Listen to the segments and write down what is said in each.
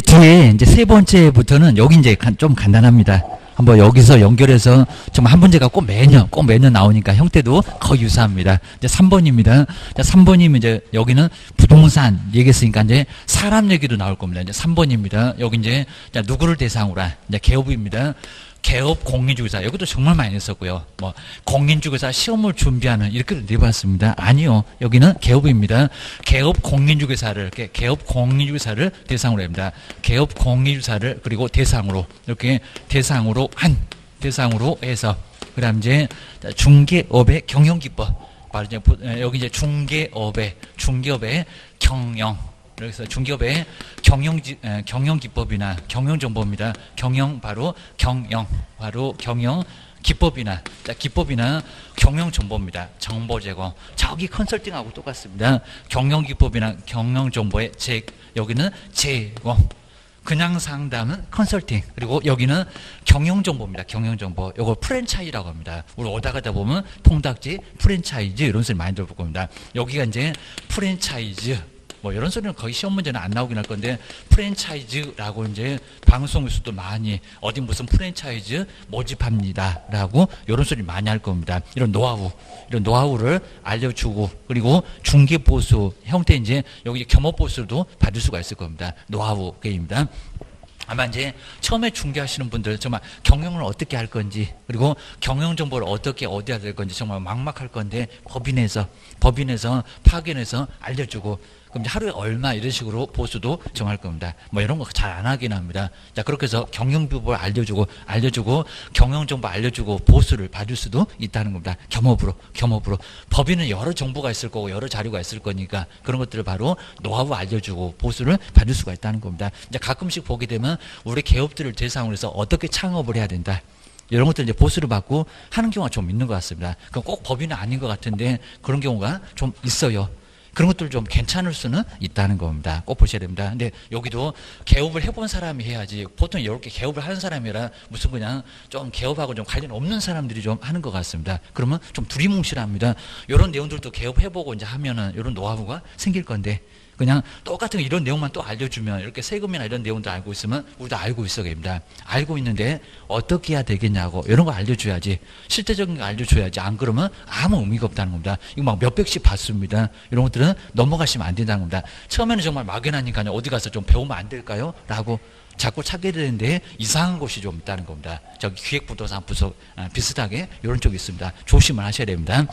뒤에 이제 세 번째부터는 여기 이제 좀 간단합니다. 한번 여기서 연결해서 정말 한 문제가 꼭 매년 나오니까 형태도 거의 유사합니다. 이제 3번입니다. 3번이면 이제 여기는 부동산 얘기했으니까 이제 사람 얘기도 나올 겁니다. 이제 3번입니다. 여기 이제 누구를 대상으로 한 이제 개업입니다. 개업 공인중개사 여기도 정말 많이 했었고요. 뭐 공인중개사 시험을 준비하는 이렇게도 내봤습니다. 아니요, 여기는 개업입니다. 개업 공인중개사를 이렇게 개업 공인중개사를 대상으로 합니다. 개업 공인중개사를 그리고 대상으로 이렇게 대상으로 해서 그다음 이제 중개업의 경영 기법 바로 이제 여기 이제 중개업의 경영. 그래서 중개업의 경영 기법이나 경영 정보입니다. 경영 바로 경영 기법이나 경영 정보입니다. 정보 제공. 저기 컨설팅하고 똑같습니다. 경영 기법이나 경영 정보의 여기는 제공. 그냥 상담은 컨설팅. 그리고 여기는 경영 정보입니다. 경영 정보. 요거 프랜차이즈라고 합니다. 우리 오다 가다 보면 통닭집 프랜차이즈 이런 소리 많이 들어볼 겁니다. 여기가 이제 프랜차이즈. 뭐 이런 소리는 거의 시험 문제는 안 나오긴 할 건데 프랜차이즈라고 이제 방송에서도 많이 어디 무슨 프랜차이즈 모집합니다라고 이런 소리 많이 할 겁니다. 이런 노하우를 알려주고 그리고 중개 보수 형태 이제 여기 겸업 보수도 받을 수가 있을 겁니다. 노하우 게임입니다. 아마 이제 처음에 중개하시는 분들 정말 경영을 어떻게 할 건지 그리고 경영 정보를 어떻게 얻어야 될 건지 정말 막막할 건데 법인에서 파견해서 알려주고 그럼 이제 하루에 얼마 이런 식으로 보수도 정할 겁니다. 뭐 이런 거 잘 안 하긴 합니다. 자, 그렇게 해서 경영 비법을 알려주고 경영 정보 알려주고 보수를 받을 수도 있다는 겁니다. 겸업으로 법인은 여러 정보가 있을 거고 여러 자료가 있을 거니까 그런 것들을 바로 노하우 알려주고 보수를 받을 수가 있다는 겁니다. 이제 가끔씩 보게 되면 우리 개업들을 대상으로 해서 어떻게 창업을 해야 된다. 이런 것들 이제 보수를 받고 하는 경우가 좀 있는 것 같습니다. 그럼 꼭 법인은 아닌 것 같은데 그런 경우가 좀 있어요. 그런 것들 좀 괜찮을 수는 있다는 겁니다. 꼭 보셔야 됩니다. 근데 여기도 개업을 해본 사람이 해야지 보통 이렇게 개업을 하는 사람이라 무슨 그냥 좀 개업하고 좀 관련 없는 사람들이 좀 하는 것 같습니다. 그러면 좀 두리뭉실합니다. 이런 내용들도 개업해보고 이제 하면은 이런 노하우가 생길 건데 그냥 똑같은 이런 내용만 또 알려주면 이렇게 세금이나 이런 내용들 알고 있으면 우리도 알고 있어야 됩니다. 알고 있는데 어떻게 해야 되겠냐고 이런 거 알려줘야지 실제적인 거 알려줘야지 안 그러면 아무 의미가 없다는 겁니다. 이거 막 몇백씩 받습니다. 이런 것들은 넘어가시면 안 된다는 겁니다. 처음에는 정말 막연하니까요. 어디 가서 좀 배우면 안 될까요? 라고 자꾸 찾게 되는데 이상한 곳이 좀 있다는 겁니다. 저기 기획부동산 부서 비슷하게 이런 쪽이 있습니다. 조심을 하셔야 됩니다.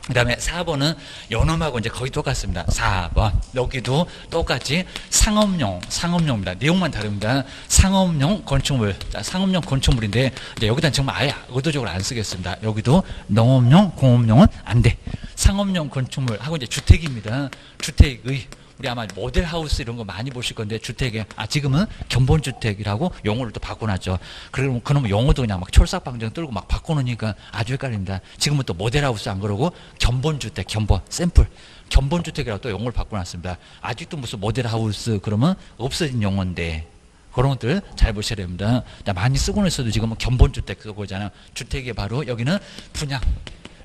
그 다음에 4번은 요놈하고 이제 거의 똑같습니다. 4번. 여기도 똑같이 상업용입니다. 내용만 다릅니다. 상업용 건축물. 자, 상업용 건축물인데, 이제 여기다 정말 아예 의도적으로 안 쓰겠습니다. 여기도 농업용, 공업용은 안 돼. 상업용 건축물 하고 이제 주택입니다. 주택의. 우리 아마 모델하우스 이런 거 많이 보실 건데 주택에 지금은 견본주택이라고 용어를 또 바꿔놨죠. 그러면 용어도 그냥 막 철삭방정 떨고 막 바꿔놓으니까 아주 헷갈립니다. 지금은 또 모델하우스 안 그러고 견본주택, 샘플 견본주택이라고 또 용어를 바꿔놨습니다. 아직도 무슨 모델하우스 그러면 없어진 용어인데 그런 것들 잘 보셔야 됩니다. 많이 쓰고는 있어도 지금은 견본주택 쓰고 있잖아요. 주택이 바로 여기는 분양.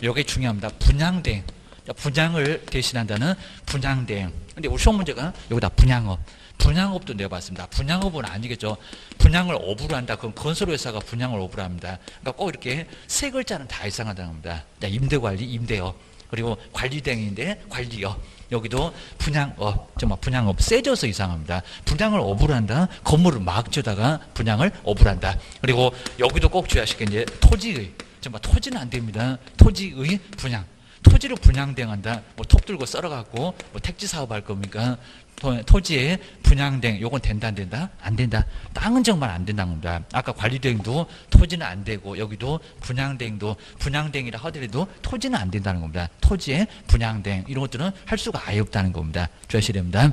이게 중요합니다. 분양대행. 분양을 대신한다는 분양대행. 근데 우리 시험 문제가 여기다 분양업도 내봤습니다. 분양업은 아니겠죠. 분양을 업으로 한다. 그럼 건설회사가 분양을 업으로 합니다. 그러니까 꼭 이렇게 세 글자는 다 이상하다는 겁니다. 임대관리, 임대업. 그리고 관리대행인데 관리업. 여기도 분양업, 정말 분양업 세져서 이상합니다. 분양을 업으로 한다. 건물을 막 지어다가 분양을 업으로 한다. 그리고 여기도 꼭 주의하실 게 이제 토지의, 정말 토지는 안 됩니다. 토지의 분양. 토지를 분양대행한다. 뭐 톱 들고 썰어갖고 뭐 택지 사업 할 겁니까? 토지에 분양대행 요건 된다 안 된다? 안 된다. 땅은 정말 안 된다는 겁니다. 아까 관리대행도 토지는 안 되고 여기도 분양대행도 분양대행이라 하더라도 토지는 안 된다는 겁니다. 토지에 분양대행 이런 것들은 할 수가 아예 없다는 겁니다. 주의하셔야 됩니다.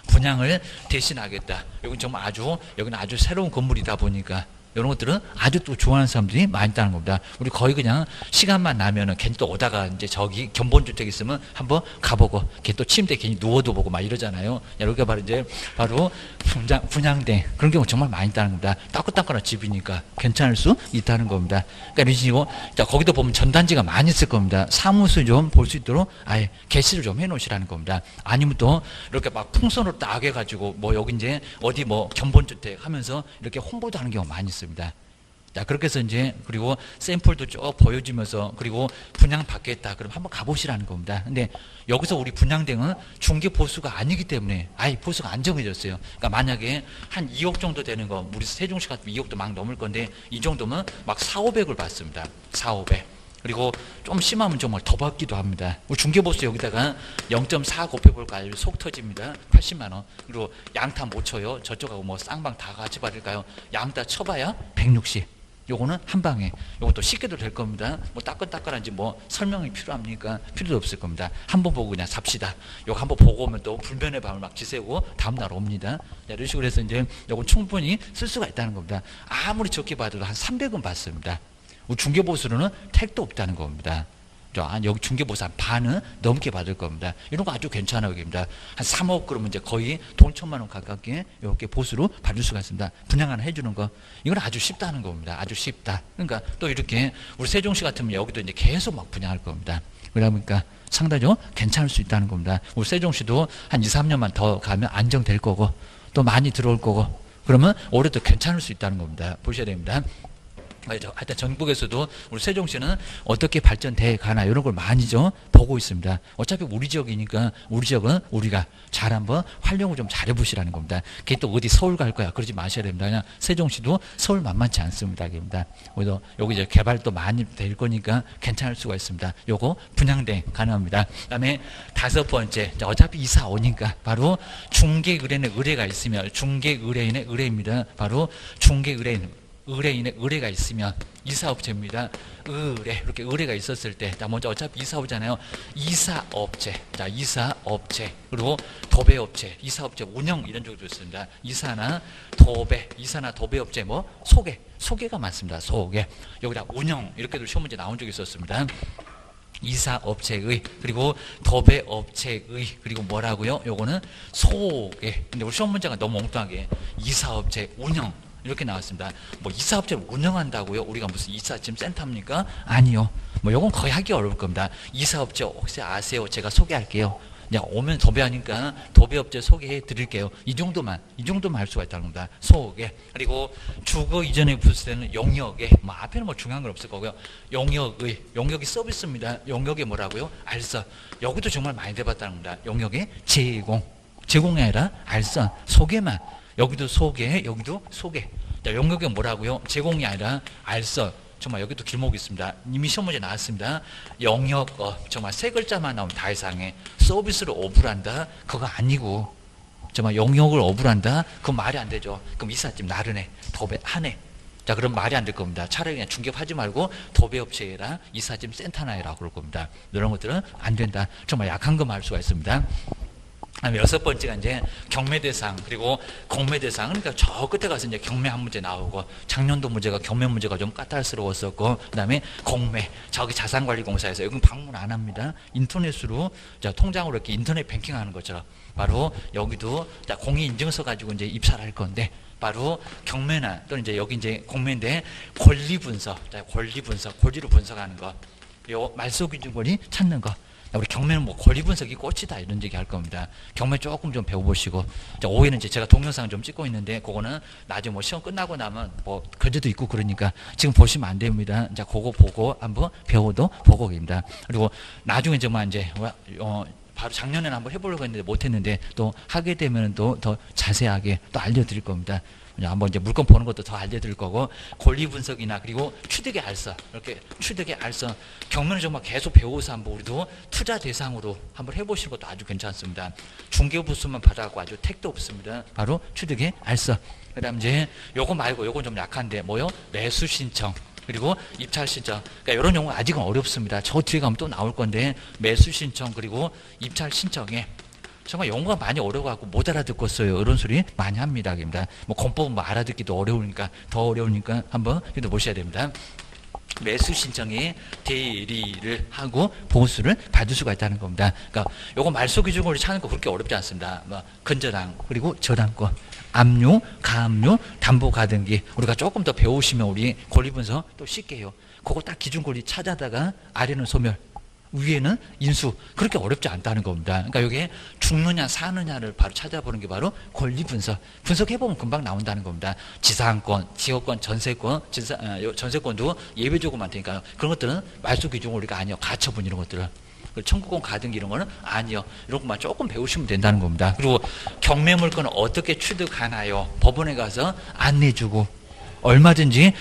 분양을 대신하겠다. 여기는 정말 여기는 아주 새로운 건물이다 보니까 이런 것들은 아주 또 좋아하는 사람들이 많이 있다는 겁니다. 우리 거의 그냥 시간만 나면은 괜히 또 오다가 이제 저기 견본주택 있으면 한번 가보고 괜히 또 침대 괜히 누워도 보고 막 이러잖아요. 이렇게 바로 이제 바로 분양대 그런 경우 정말 많이 있다는 겁니다. 따끈따끈한 집이니까 괜찮을 수 있다는 겁니다. 그러니까 이런 식으로 자 거기도 보면 전단지가 많이 있을 겁니다. 사무실 좀 볼 수 있도록 아예 게시를 좀 해놓으시라는 겁니다. 아니면 또 이렇게 막 풍선으로 딱 해가지고 뭐 여기 이제 어디 뭐 견본주택 하면서 이렇게 홍보도 하는 경우가 많이 있습니다. 자 그렇게 해서 이제 그리고 샘플도 쭉 보여주면서 그리고 분양 받겠다 그럼 한번 가보시라는 겁니다. 근데 여기서 우리 분양대는 중개 보수가 아니기 때문에 아예 보수가 안 정해졌어요. 그러니까 만약에 한 2억 정도 되는 거 우리 세종시 같으면 2억도 막 넘을 건데 이 정도면 막 4, 500을 받습니다. 4, 500. 그리고 좀 심하면 정말 더 받기도 합니다. 중개보수 여기다가 0.4 곱해볼까요? 속 터집니다. 80만 원. 그리고 양타 못 쳐요. 저쪽하고 뭐 쌍방 다 같이 받을까요? 양타 쳐봐야 160. 요거는 한 방에. 요것도 쉽게도 될 겁니다. 뭐 따끈따끈한지 뭐 설명이 필요합니까? 필요도 없을 겁니다. 한번 보고 그냥 삽시다. 요거 한번 보고 오면 또 불변의 밤을 막 지새고 다음날 옵니다. 이런 식으로 해서 이제 요거 충분히 쓸 수가 있다는 겁니다. 아무리 적게 받아도 한 300은 받습니다. 중개보수로는 택도 없다는 겁니다. 여기 중개보수 한 반은 넘게 받을 겁니다. 이런 거 아주 괜찮아요. 한 3억 그러면 이제 거의 돈 1,000만 원 가깝게 이렇게 보수로 받을 수가 있습니다. 분양 하나 해주는 거. 이건 아주 쉽다는 겁니다. 아주 쉽다. 그러니까 또 이렇게 우리 세종시 같으면 여기도 이제 계속 막 분양할 겁니다. 그러니까 상당히 괜찮을 수 있다는 겁니다. 우리 세종시도 한 2, 3년만 더 가면 안정될 거고 또 많이 들어올 거고 그러면 올해도 괜찮을 수 있다는 겁니다. 보셔야 됩니다. 하여튼 전국에서도 우리 세종시는 어떻게 발전돼 가나 이런 걸 많이 좀 보고 있습니다. 어차피 우리 지역이니까 우리 지역은 우리가 잘 한번 활용을 좀 잘해보시라는 겁니다. 그게 또 어디 서울 갈 거야 그러지 마셔야 됩니다. 그냥 세종시도 서울 만만치 않습니다. 그래서 여기 이제 개발도 많이 될 거니까 괜찮을 수가 있습니다. 요거 분양대 가능합니다. 그다음에 5번째 어차피 이사 오니까 바로 중개의뢰인의 의뢰가 있으면 중개의뢰인의 의뢰입니다. 바로 중개의뢰인 의뢰인의 의뢰가 있으면 이사업체입니다. 의뢰 이렇게 의뢰가 있었을 때 자 먼저 어차피 이사 오잖아요. 이사업체 자 이사업체 그리고 도배업체 이사업체 운영 이런 쪽으로 있습니다. 이사나 도배업체 뭐 소개가 많습니다. 소개 여기다 운영 이렇게도 시험 문제 나온 적이 있었습니다. 이사업체의 그리고 도배업체의 그리고 뭐라고요? 요거는 소개. 근데 우리 시험 문제가 너무 엉뚱하게 이사업체 운영 이렇게 나왔습니다. 뭐 이사업체를 운영한다고요? 우리가 무슨 이사짐 센터입니까? 아니요. 뭐 요건 거의 하기 어려울 겁니다. 이사업체 혹시 아세요? 제가 소개할게요. 그냥 오면 도배하니까 도배업체 소개해 드릴게요. 이 정도만 할 수가 있다는 겁니다. 소개. 그리고 주거 이전에 부수되는 용역에 뭐 앞에는 뭐 중요한 건 없을 거고요. 용역이 서비스입니다. 용역이 뭐라고요? 알선. 여기도 정말 많이 돼봤다는 겁니다. 용역의 제공이 아니라 알선 소개만. 여기도 소개, 여기도 소개. 자, 용역이 뭐라고요? 제공이 아니라 알선. 정말 여기도 길목이 있습니다. 이미 시험 문제 나왔습니다. 용역업 정말 세 글자만 나오면 다 이상해. 서비스를 오불한다? 그거 아니고 정말 용역을 오불한다? 그건 말이 안 되죠. 그럼 이삿짐 나르네, 도배하네. 자, 그럼 말이 안 될 겁니다. 차라리 그냥 중개하지 말고 도배업체라 이삿짐 센터나 해라 그럴 겁니다. 이런 것들은 안 된다. 정말 약한 것만 할 수가 있습니다. 다음에 6번째가 이제 경매대상 그리고 공매대상. 그러니까 저 끝에 가서 이제 경매 한 문제 나오고 작년도 문제가 경매 문제가 좀 까탈스러웠었고 그다음에 공매 저기 자산관리공사에서 여기 방문 안 합니다. 인터넷으로 자 통장으로 이렇게 인터넷 뱅킹하는 것처럼 바로 여기도 자 공인인증서 가지고 이제 입사를 할 건데 바로 경매나 또는 이제 여기 이제 공매인데 권리 분석, 권리를 분석하는 거, 요 말소기준권이 찾는 거. 우리 경매는 뭐 권리 분석이 꽃이다 이런 얘기 할 겁니다. 경매 조금 좀 배워보시고 오해는 이제 제가 동영상 좀 찍고 있는데 그거는 나중에 뭐 시험 끝나고 나면 뭐 거제도 있고 그러니까 지금 보시면 안 됩니다. 이제 그거 보고 한번 배워도 보고 입니다. 그리고 나중에 정말 이제 바로 작년에는 한번 해보려고 했는데 못했는데 또 하게 되면 또 더 자세하게 또 알려드릴 겁니다. 한번 이제 물건 보는 것도 더 알려드릴 거고 권리 분석이나 그리고 취득의 알선 이렇게 취득의 알선 경매는 정말 계속 배워서 한번 우리도 투자 대상으로 한번 해보시는 것도 아주 괜찮습니다. 중개부수만 받아갖고 아주 택도 없습니다. 바로 취득의 알선. 그다음 이제 요거 말고 요건 좀 약한데 뭐요? 매수 신청. 그리고 입찰 신청. 그러니까 이런 용어 아직은 어렵습니다. 저 뒤에 가면 또 나올 건데 매수 신청 그리고 입찰 신청에 정말 영어가 많이 어려워갖고 못 알아듣겠어요. 이런 소리 많이 합니다. 뭐 공법은 뭐 알아듣기도 어려우니까 더 어려우니까 한번 그래도 보셔야 됩니다. 매수 신청에 대리를 하고 보수를 받을 수가 있다는 겁니다. 그러니까 요거 말소 기준으로 찾는 거 그렇게 어렵지 않습니다. 뭐 근저당 그리고 저당권, 압류, 가압류, 담보 가등기 우리가 조금 더 배우시면 우리 권리 분석 또 쉽게 해요. 그거 딱 기준 권리 찾아다가 아래는 소멸, 위에는 인수 그렇게 어렵지 않다는 겁니다. 그러니까 이게 죽느냐 사느냐를 바로 찾아보는 게 바로 권리 분석. 분석해보면 금방 나온다는 겁니다. 지상권, 지역권, 전세권, 전세권도 예외적으로 많다니까요. 그런 것들은 말소 기준 우리가 아니요. 가처분 이런 것들은. 청구권 가등기 이런 거는 아니요. 이런 것만 조금 배우시면 된다는 겁니다. 그리고 경매물건을 어떻게 취득하나요? 법원에 가서 안내주고 얼마든지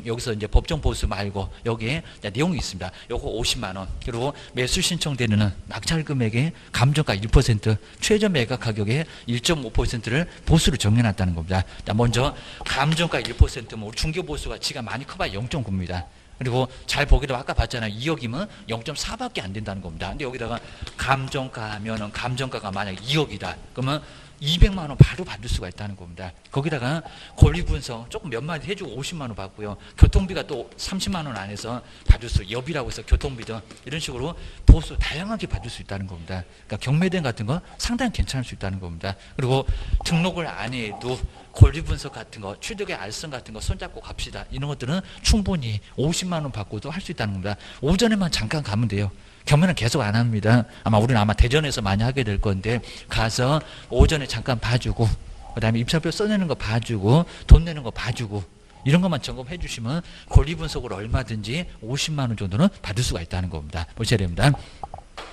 여기서 이제 법정 보수 말고 여기에 내용이 있습니다. 요거 50만 원. 그리고 매수 신청되는 낙찰 금액의 감정가 1%, 최저 매각 가격의 1.5%를 보수로 정해놨다는 겁니다. 자, 먼저 감정가 1%면 우리 중개 보수가 지가 많이 커봐야 0.9입니다. 그리고 잘 보기도 아까 봤잖아요. 2억이면 0.4밖에 안 된다는 겁니다. 근데 여기다가 감정가면은 감정가가 만약 2억이다. 그러면 200만 원 바로 받을 수가 있다는 겁니다. 거기다가 권리 분석 조금 몇 마디 해주고 50만 원 받고요. 교통비가 또 30만 원 안에서 받을 수, 여비라고 해서 교통비든 이런 식으로 보수 다양하게 받을 수 있다는 겁니다. 그러니까 경매대행 같은 거 상당히 괜찮을 수 있다는 겁니다. 그리고 등록을 안 해도 권리 분석 같은 거, 취득의 알선 같은 거 손잡고 갑시다. 이런 것들은 충분히 50만 원 받고도 할 수 있다는 겁니다. 오전에만 잠깐 가면 돼요. 경매는 계속 안 합니다. 우리는 아마 대전에서 많이 하게 될 건데 가서 오전에 잠깐 봐주고 그다음에 입찰표 써내는 거 봐주고 돈 내는 거 봐주고 이런 것만 점검해 주시면 권리 분석으로 얼마든지 50만 원 정도는 받을 수가 있다는 겁니다. 보셔야 됩니다.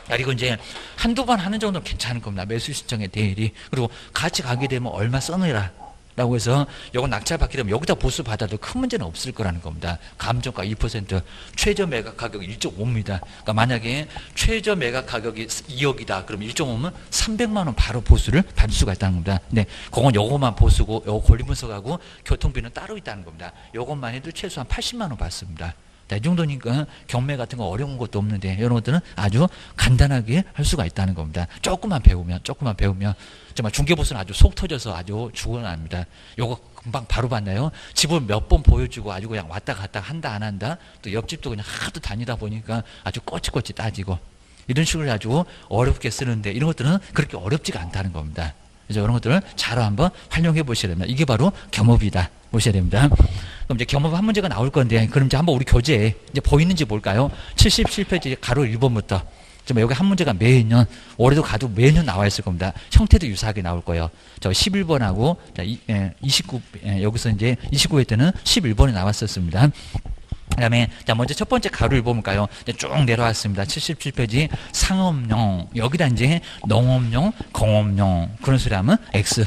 그리고 이제 한두 번 하는 정도는 괜찮은 겁니다. 매수 신청의 대리. 그리고 같이 가게 되면 얼마 써내라 라고 해서 요거 낙찰 받게 되면 여기다 보수 받아도 큰 문제는 없을 거라는 겁니다. 감정가 2%, 최저 매각 가격이 1.5입니다. 그러니까 만약에 최저 매각 가격이 2억이다. 그럼 1.5면 300만 원 바로 보수를 받을 수가 있다는 겁니다. 근데 그건 요거만 보수고 요거 권리 분석하고 교통비는 따로 있다는 겁니다. 요것만 해도 최소한 80만 원 받습니다. 이 정도니까 경매 같은 거 어려운 것도 없는데 이런 것들은 아주 간단하게 할 수가 있다는 겁니다. 조금만 배우면 정말 중개보수는 아주 속 터져서 아주 죽어납니다. 요거 금방 바로 봤나요? 집을 몇 번 보여주고 아주 그냥 왔다 갔다 한다 안 한다 또 옆집도 그냥 하도 다니다 보니까 아주 꼬치꼬치 따지고 이런 식으로 아주 어렵게 쓰는데 이런 것들은 그렇게 어렵지가 않다는 겁니다. 그래서 이런 것들을 잘 한번 활용해 보셔야 됩니다. 이게 바로 겸업이다. 보셔야 됩니다. 그럼 이제 겸업 한 문제가 나올 건데, 그럼 이제 한번 우리 교재에 이제 보이는지 볼까요? 77페이지 가로 1번부터. 좀 여기 한 문제가 매년, 올해도 가도 매년 나와 있을 겁니다. 형태도 유사하게 나올 거예요. 저 11번하고 29, 여기서 이제 29회 때는 11번이 나왔었습니다. 그 다음에, 자, 먼저 첫 번째 가로 1번일까요? 쭉 내려왔습니다. 77페이지 상업용, 여기다 이제 농업용, 공업용, 그런 소리 하면 X.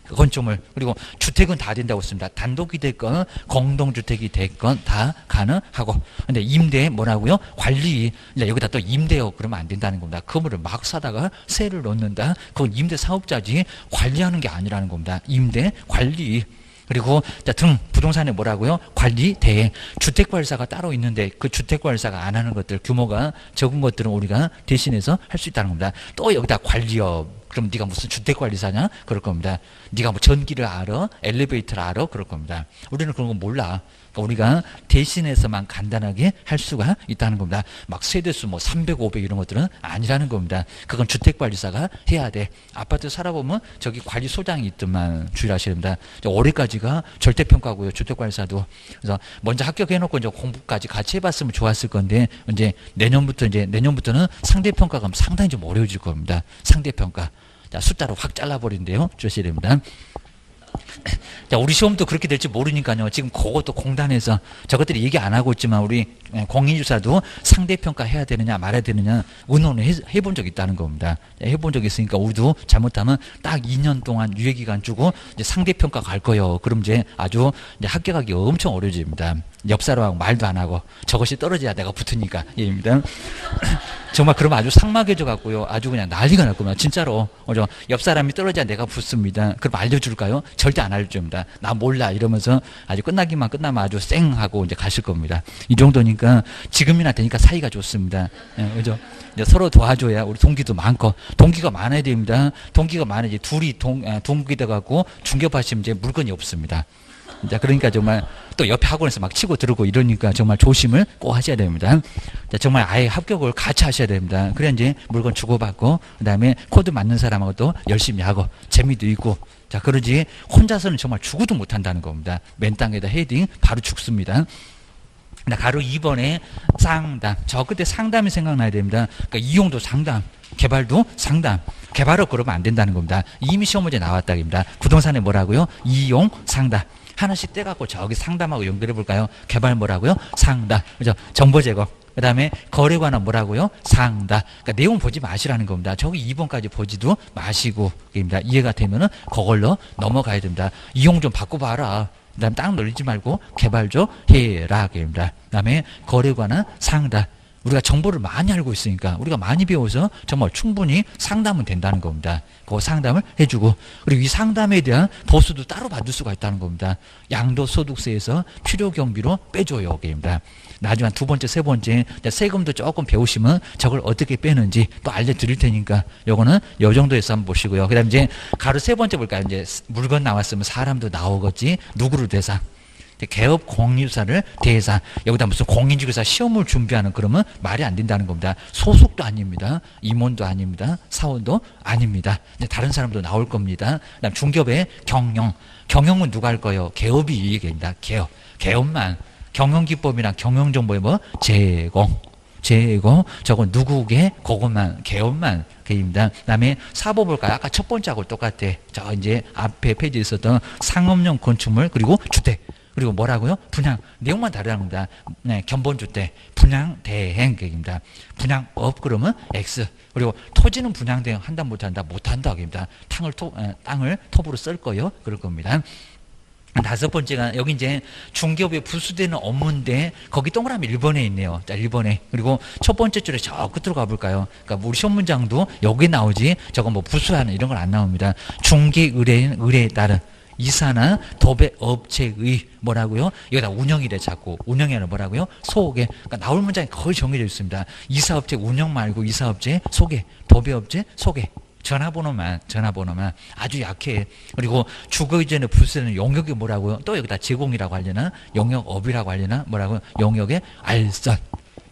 건축물. 그리고 주택은 다 된다고 했습니다. 단독이 됐건 공동주택이 됐건 다 가능하고. 근데 임대 뭐라고요? 관리. 여기다 또 임대요. 그러면 안 된다는 겁니다. 건물을 막 사다가 세를 넣는다. 그건 임대 사업자지 관리하는 게 아니라는 겁니다. 임대 관리. 그리고 자, 등 부동산에 뭐라고요? 관리 대행. 주택관리사가 따로 있는데 그 주택관리사가 안 하는 것들 규모가 적은 것들은 우리가 대신해서 할 수 있다는 겁니다. 또 여기다 관리업. 그럼 네가 무슨 주택관리사냐? 그럴 겁니다. 네가 뭐 전기를 알아? 엘리베이터를 알아? 그럴 겁니다. 우리는 그런 거 몰라. 그러니까 우리가 대신해서만 간단하게 할 수가 있다는 겁니다. 막 세대수 뭐 300, 500 이런 것들은 아니라는 겁니다. 그건 주택관리사가 해야 돼. 아파트 살아보면 저기 관리소장이 있더만 주의하셔야 됩니다. 올해까지가 절대평가고요. 주택관리사도. 그래서 먼저 합격해놓고 이제 공부까지 같이 해봤으면 좋았을 건데 이제 내년부터는 상대평가가 상당히 좀 어려워질 겁니다. 상대평가. 자, 숫자로 확 잘라버린대요. 주셔야 됩니다. 자, 우리 시험도 그렇게 될지 모르니까요. 지금 그것도 공단에서 저것들이 얘기 안 하고 있지만 우리 공인주사도 상대평가 해야 되느냐 말아야 되느냐 의논을 해본 적이 있다는 겁니다. 해본 적이 있으니까 우리도 잘못하면 딱 2년 동안 유예기간 주고 이제 상대평가 갈 거예요. 그럼 이제 아주 이제 합격하기 엄청 어려워집니다. 옆 사람하고 말도 안 하고 저것이 떨어져야 내가 붙으니까 얘입니다. 정말 그러면 아주 삭막해져 갖고요. 아주 그냥 난리가 날 겁니다. 진짜로. 옆 사람이 떨어져야 내가 붙습니다. 그럼 알려줄까요? 절대 안 알려줍니다. 겁니다. 나 몰라 이러면서 아주 끝나기만 끝나면 아주 쌩하고 이제 가실 겁니다. 이 정도니까 지금이나 되니까 사이가 좋습니다. 예, 그죠? 이제 서로 도와줘야 우리 동기도 많고 동기가 많아야 됩니다. 동기가 많아야지 둘이 동기 돼갖고 중개하시면 이제 물건이 없습니다. 자, 그러니까 정말 또 옆에 학원에서 막 치고 들고 이러니까 정말 조심을 꼭 하셔야 됩니다. 자, 정말 아예 합격을 같이 하셔야 됩니다. 그래야 이제 물건 주고받고, 그 다음에 코드 맞는 사람하고 또 열심히 하고, 재미도 있고, 자, 그러지 혼자서는 정말 죽어도 못한다는 겁니다. 맨 땅에다 헤딩 바로 죽습니다. 가로 2번에 상담. 저 그때 상담이 생각나야 됩니다. 그러니까 이용도 상담, 개발도 상담. 개발업 그러면 안 된다는 겁니다. 이미 시험 문제 나왔다입니다. 부동산에 뭐라고요? 이용 상담. 하나씩 떼갖고 저기 상담하고 연결해 볼까요? 개발 뭐라고요? 상담. 그죠? 정보 제공. 그 다음에 거래 관한 뭐라고요? 상담. 그러니까 내용 보지 마시라는 겁니다. 저기 2번까지 보지도 마시고, 입니다. 이해가 되면은 그걸로 넘어가야 됩니다. 이용 좀 바꿔봐라. 그 다음에 딱 놀리지 말고 개발 좀 해라. 입니다. 그 다음에 거래 관한 상담. 우리가 정보를 많이 알고 있으니까 우리가 많이 배워서 정말 충분히 상담은 된다는 겁니다. 그 상담을 해주고, 그리고 이 상담에 대한 보수도 따로 받을 수가 있다는 겁니다. 양도소득세에서 필요경비로 빼줘요. 입니다. 나중에 한 두 번째, 세 번째 세금도 조금 배우시면 저걸 어떻게 빼는지 또 알려드릴 테니까 요거는 요 정도에서 한번 보시고요. 그 다음에 이제 가로 세 번째 볼까요? 이제 물건 나왔으면 사람도 나오겠지. 누구를 대상? 개업 공인주사를 대상. 여기다 무슨 공인주사 시험을 준비하는 그러면 말이 안 된다는 겁니다. 소속도 아닙니다. 임원도 아닙니다. 사원도 아닙니다. 다른 사람도 나올 겁니다. 그다음 중개업의 경영. 경영은 누가 할 거예요? 개업이 이 얘기입니다. 개업. 개업만. 경영기법이나 경영정보의 뭐 제공. 저건 누구게? 그것만, 개업만, 개입니다. 그 다음에 사보 볼까요? 아까 첫 번째하고 똑같아. 저 이제 앞에 페이지에 있었던 상업용 건축물, 그리고 주택. 그리고 뭐라고요? 분양. 내용만 다르다는 겁니다. 네, 견본주택, 분양 대행 계획입니다. 분양업 그러면 X. 그리고 토지는 분양 대행 한다 못한다? 못한다. 계획입니다. 땅을 톱으로 쓸 거요. 그럴 겁니다. 다섯 번째가 여기 이제 중개업에 부수되는 업무인데 거기 동그라미 1번에 있네요. 자, 1번에. 그리고 첫 번째 줄에 저 끝으로 가볼까요? 그러니까 우리 시험 문장도 여기 나오지 저거 뭐 부수하는 이런 건 안 나옵니다. 중개 의뢰인 의뢰에 따른 이사나 도배 업체의 뭐라고요? 여기다 운영이래 자꾸. 운영이 아니라 뭐라고요? 소개. 그러니까 나올 문장이 거의 정해져 있습니다. 이사업체 운영 말고 이사업체 소개, 도배업체 소개. 전화번호만 아주 약해. 그리고 주거 이전에 부수되는 용역이 뭐라고요? 또 여기다 제공이라고 하려나? 용역업이라고 하려나? 뭐라고요? 용역의 알선.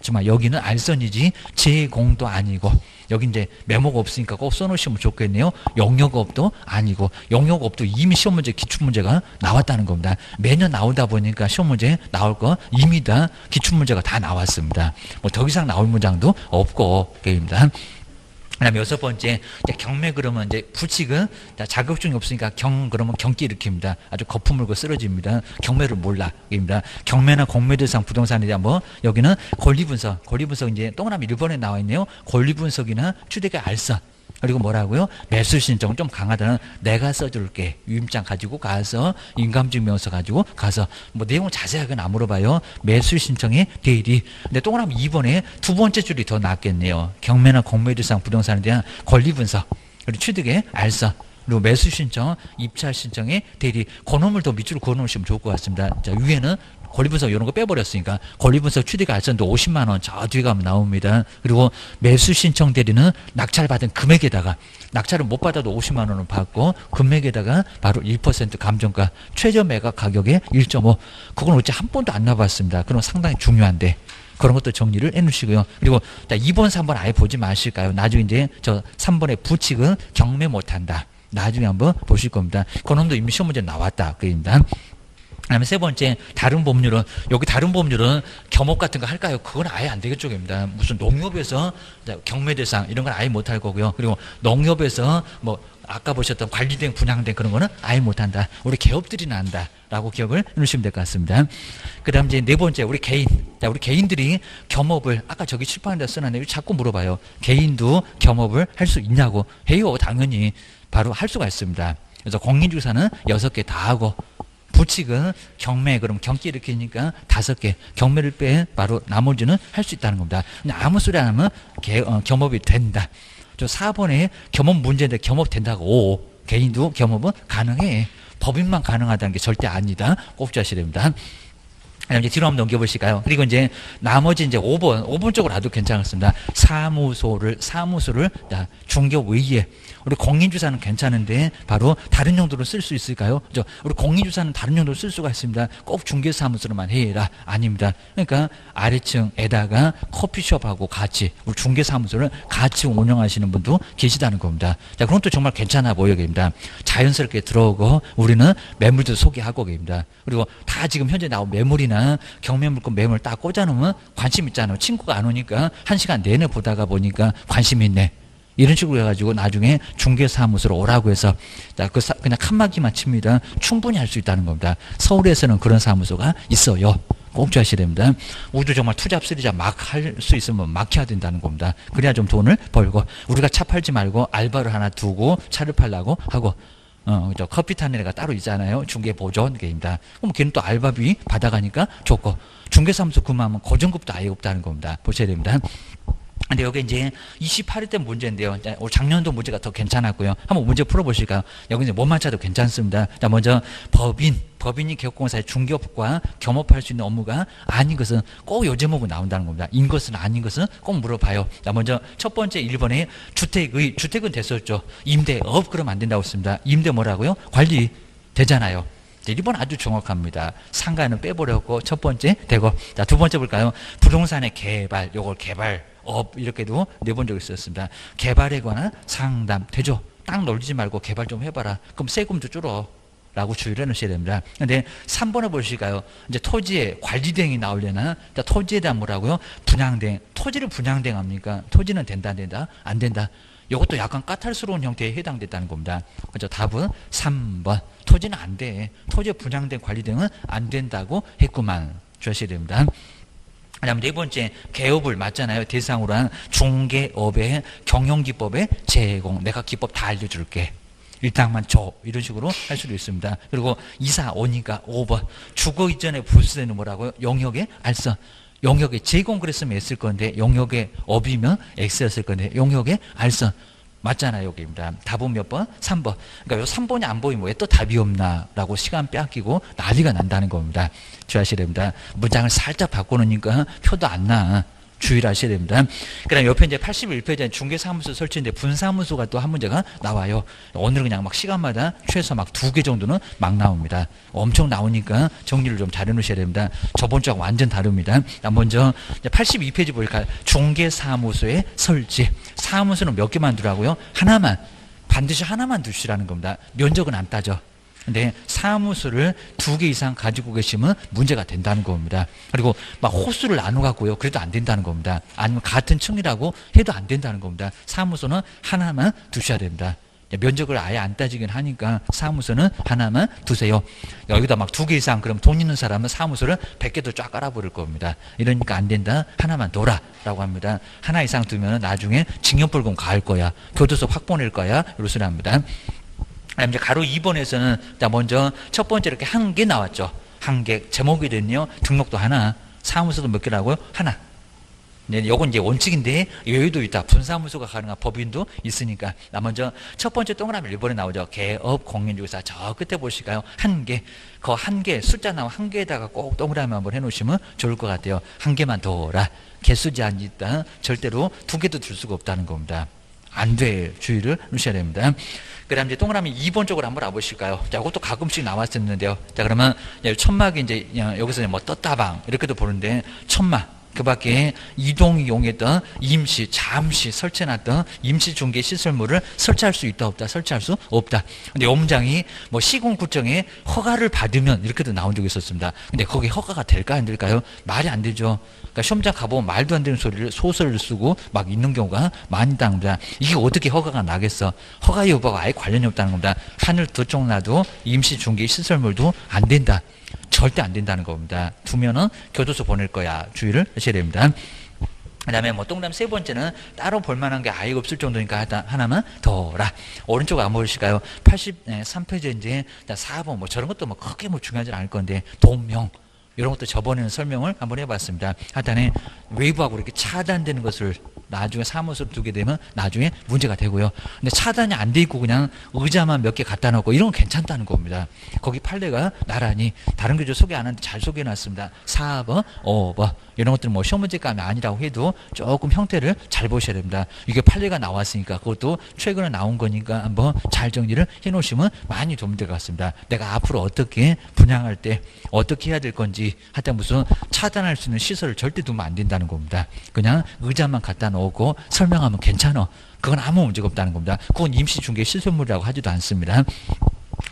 정말 여기는 알선이지 제공도 아니고, 여기 이제 메모가 없으니까 꼭 써놓으시면 좋겠네요. 용역업도 아니고, 용역업도 이미 시험 문제 기출문제가 나왔다는 겁니다. 매년 나오다 보니까 시험 문제 나올 거 이미 다 기출문제가 다 나왔습니다. 뭐 더 이상 나올 문장도 없고 게임입니다. 그다음에 여섯 번째, 경매 그러면 이제 부칙은 자격증이 없으니까 그러면 경기 일으킵니다. 아주 거품 물고 쓰러집니다. 경매를 몰라. 입니다. 경매나 공매대상 부동산에 대한 뭐 여기는 권리분석 이제 동그라미 1번에 나와 있네요. 권리분석이나 취득의 알선. 그리고 뭐라고요? 매수 신청 좀 강하다는 내가 써줄게. 유임장 가지고 가서 인감증명서 가지고 가서 뭐 내용 자세하게는 안 물어봐요. 매수 신청의 대리. 근데 동그라미 2번에 두 번째 줄이 더 낫겠네요. 경매나 공매대상 부동산에 대한 권리 분석. 그리고 취득의 알선. 그리고 매수 신청, 입찰 신청의 대리. 그놈을 더 밑으로 그어놓으시면 좋을 것 같습니다. 자, 위에는 권리분석 이런 거 빼버렸으니까 권리분석 취득 알선도 50만 원 저 뒤에 가면 나옵니다. 그리고 매수 신청 대리는 낙찰 받은 금액에다가, 낙찰을 못 받아도 50만 원을 받고 금액에다가 바로 1% 감정가 최저 매각 가격의 1.5. 그건 어째 한 번도 안 나봤습니다. 그럼 상당히 중요한데 그런 것도 정리를 해놓으시고요. 그리고 2번, 3번 아예 보지 마실까요? 나중에 이제 저 3번의 부칙은 경매 못한다. 나중에 한번 보실 겁니다. 그놈도 이미 시험 문제 나왔다. 그입니다. 그다음에 세 번째, 다른 법률은, 여기 다른 법률은 겸업 같은 거 할까요? 그건 아예 안 되겠쪽입니다. 무슨 농협에서 경매대상 이런 건 아예 못 할 거고요. 그리고 농협에서 뭐 아까 보셨던 관리된 분양된 그런 거는 아예 못 한다. 우리 개업들이나 한다라고 기억을 해놓으시면 될 것 같습니다. 그다음 이제 네 번째, 우리 개인. 자, 우리 개인들이 겸업을 아까 저기 칠판에다 써놨는데 자꾸 물어봐요. 개인도 겸업을 할 수 있냐고. 해요, 당연히. 바로 할 수가 있습니다. 그래서 공인주사는 6개 다 하고, 부칙은 경매, 그럼 경기 일으키니까 5개, 경매를 빼 바로 나머지는 할 수 있다는 겁니다. 근데 아무 소리 안 하면 겸업이 된다. 저 4번에 겸업 문제인데 겸업 된다고. 개인도 겸업은 가능해. 법인만 가능하다는 게 절대 아니다. 꼭 주셔야 됩니다. 이제 뒤로 한번 넘겨보실까요? 그리고 이제 나머지 이제 5번 쪽으로 가도 괜찮습니다. 사무소를 중개위에 우리 공인주사는 괜찮은데 바로 다른 용도로 쓸 수 있을까요? 우리 공인주사는 다른 용도로 쓸 수가 있습니다. 꼭 중개사무소로만 해라. 아닙니다. 그러니까 아래층에다가 커피숍하고 같이 우리 중개사무소를 같이 운영하시는 분도 계시다는 겁니다. 자, 그럼 또 정말 괜찮아 보여 계십니다. 자연스럽게 들어오고 우리는 매물도 소개하고 계십니다. 그리고 다 지금 현재 나온 매물이나 경매물건 매물 딱 꽂아놓으면 관심 있잖아요. 친구가 안 오니까 1시간 내내 보다가 보니까 관심이 있네. 이런 식으로 해가지고 나중에 중개사무소로 오라고 해서 그냥 칸막이만 칩니다. 충분히 할 수 있다는 겁니다. 서울에서는 그런 사무소가 있어요. 꼭 주셔야 됩니다. 우리도 정말 투잡 쓰리잡 막 할 수 있으면 막 해야 된다는 겁니다. 그래야 좀 돈을 벌고 우리가 차 팔지 말고 알바를 하나 두고 차를 팔라고 하고 커피 타는 애가 따로 있잖아요. 중개보조원계입니다. 그럼 걔는 또 알바비 받아가니까 좋고 중개사무소 그만하면 고정급도 아예 없다는 겁니다. 보셔야 됩니다. 근데 여기 이제 28일 때 문제인데요. 올 작년도 문제가 더 괜찮았고요. 한번 문제 풀어보실까요? 여기 이제 뭐만 찾아도 괜찮습니다. 자, 먼저 법인이 개업공사의 중개업과 겸업할 수 있는 업무가 아닌 것은 꼭 요 제목은 나온다는 겁니다. 인 것은 아닌 것은 꼭 물어봐요. 자, 먼저 첫 번째 1번에 주택은 됐었죠. 임대업 그러면 안 된다고 했습니다. 임대 뭐라고요? 관리 되잖아요. 1번 아주 정확합니다. 상가는 빼버렸고 첫 번째 되고. 자, 두 번째 볼까요? 부동산의 개발, 요걸 개발업 이렇게도 내본 적이 있었습니다. 개발에 관한 상담 되죠. 땅 놀리지 말고 개발 좀 해봐라. 그럼 세금도 줄어. 라고 주의를 해놓으셔야 됩니다. 근데 3번에 보실까요? 이제 토지의 관리대행이 나오려나? 토지에 대한 뭐라고요? 분양대행. 토지를 분양대행합니까? 토지는 된다, 안 된다? 안 된다. 이것도 약간 까탈스러운 형태에 해당됐다는 겁니다. 그죠? 답은 3번. 토지는 안 돼. 토지의 분양된 관리대행은 안 된다고 했구만. 주셔야 됩니다. 그 다음 네 번째, 개업을 맞잖아요. 대상으로 한 중개업의 경영기법의 제공. 내가 기법 다 알려줄게. 일당만 줘. 이런 식으로 할 수도 있습니다. 그리고 이사 오니까 5번. 주거 이전에 부수되는 뭐라고요? 영역의 알선. 영역의 제공 그랬으면 S일 건데 영역의 업이면 X였을 건데 영역의 알선. 맞잖아요. 여기입니다. 답은 몇 번? 3번. 그러니까 요 3번이 안 보이면 왜 또 답이 없나 라고 시간 뺏기고 난리가 난다는 겁니다. 주의하셔야 됩니다. 문장을 살짝 바꿔놓으니까 표도 안 나. 주의를 하셔야 됩니다. 그 다음 옆에 이제 81페이지에 중개사무소 설치인데 분사무소가 또 한 문제가 나와요. 오늘은 그냥 막 시간마다 최소 막 2개 정도는 막 나옵니다. 엄청 나오니까 정리를 좀 잘 해놓으셔야 됩니다. 저번 주하고 완전 다릅니다. 먼저 82페이지 보니까 중개사무소의 설치. 사무소는 몇 개만 두라고요? 하나만. 반드시 하나만 두시라는 겁니다. 면적은 안 따져. 근데 사무소를 2개 이상 가지고 계시면 문제가 된다는 겁니다. 그리고 막 호수를 나눠 갖고요. 그래도 안 된다는 겁니다. 아니면 같은 층이라고 해도 안 된다는 겁니다. 사무소는 하나만 두셔야 됩니다. 면적을 아예 안 따지긴 하니까 사무소는 하나만 두세요. 여기다 막 2개 이상 그럼 돈 있는 사람은 사무소를 100개도 쫙 깔아버릴 겁니다. 이러니까 안 된다. 하나만 둬라 라고 합니다. 하나 이상 두면 나중에 징역벌금 가할 거야. 교도소 확보낼 거야. 이런 소리 합니다. 이제 가로 2번에서는 자 먼저 첫 번째 이렇게 한 개 나왔죠. 한 개. 제목이는요. 등록도 하나. 사무소도 몇 개라고요? 하나. 네, 요건 이제 원칙인데 여유도 있다. 분사무소가 가능한 법인도 있으니까. 먼저 첫 번째 동그라미 1번에 나오죠. 개업 공인중개사 저 끝에 보실까요? 한 개. 그 한 개 숫자 나온 한 개에다가 꼭 동그라미 한번 해놓으시면 좋을 것 같아요. 한 개만 둬라. 개수 제한이 있다. 절대로 2개도 줄 수가 없다는 겁니다. 안 돼. 주의를 넣으셔야 됩니다. 그 다음 이제 동그라미 2번 쪽으로 한번 와보실까요? 자, 이것도 가끔씩 나왔었는데요. 자, 그러면 천막이 이제 여기서 뭐 떴다방 이렇게도 보는데 천막. 그 밖에 이동이 이용했던 임시, 잠시 설치해놨던 임시 중개 시설물을 설치할 수 있다, 없다? 설치할 수 없다. 근데 용장이 뭐 시공구청에 허가를 받으면 이렇게도 나온 적이 있었습니다. 근데 거기 허가가 될까, 안 될까요? 말이 안 되죠. 그러니까 시험장 가보면 말도 안 되는 소리를 소설을 쓰고 막 있는 경우가 많이 있다는 겁니다. 이게 어떻게 허가가 나겠어? 허가 여부가 아예 관련이 없다는 겁니다. 하늘 두쪽 나도 임시 중개 시설물도 안 된다. 절대 안 된다는 겁니다. 두면은 교도소 보낼 거야. 주의를 하셔야 됩니다. 그 다음에 뭐 동그라미 세 번째는 따로 볼만한 게 아예 없을 정도니까 하나만 더라. 오른쪽 안 보이실까요? 83페이지에 이제 4번 뭐 저런 것도 뭐 크게 뭐 중요하지 않을 건데 돈명 이런 것도 저번에는 설명을 한번 해봤습니다. 하여튼에 외부하고 이렇게 차단되는 것을 나중에 사무소를 두게 되면 나중에 문제가 되고요. 근데 차단이 안 돼 있고 그냥 의자만 몇 개 갖다 놓고 이런 건 괜찮다는 겁니다. 거기 판례가 나란히 다른 교재 소개 안 하는데 잘 소개해놨습니다. 4번, 5번 이런 것들은 뭐 시험 문제감이 아니라고 해도 조금 형태를 잘 보셔야 됩니다. 이게 판례가 나왔으니까 그것도 최근에 나온 거니까 한번 잘 정리를 해놓으시면 많이 도움될 것 같습니다. 내가 앞으로 어떻게 분양할 때 어떻게 해야 될 건지 하여튼 무슨 차단할 수 있는 시설을 절대 두면 안 된다는 겁니다. 그냥 의자만 갖다 놓고 설명하면 괜찮아. 그건 아무 문제가 없다는 겁니다. 그건 임시중개 시설물이라고 하지도 않습니다.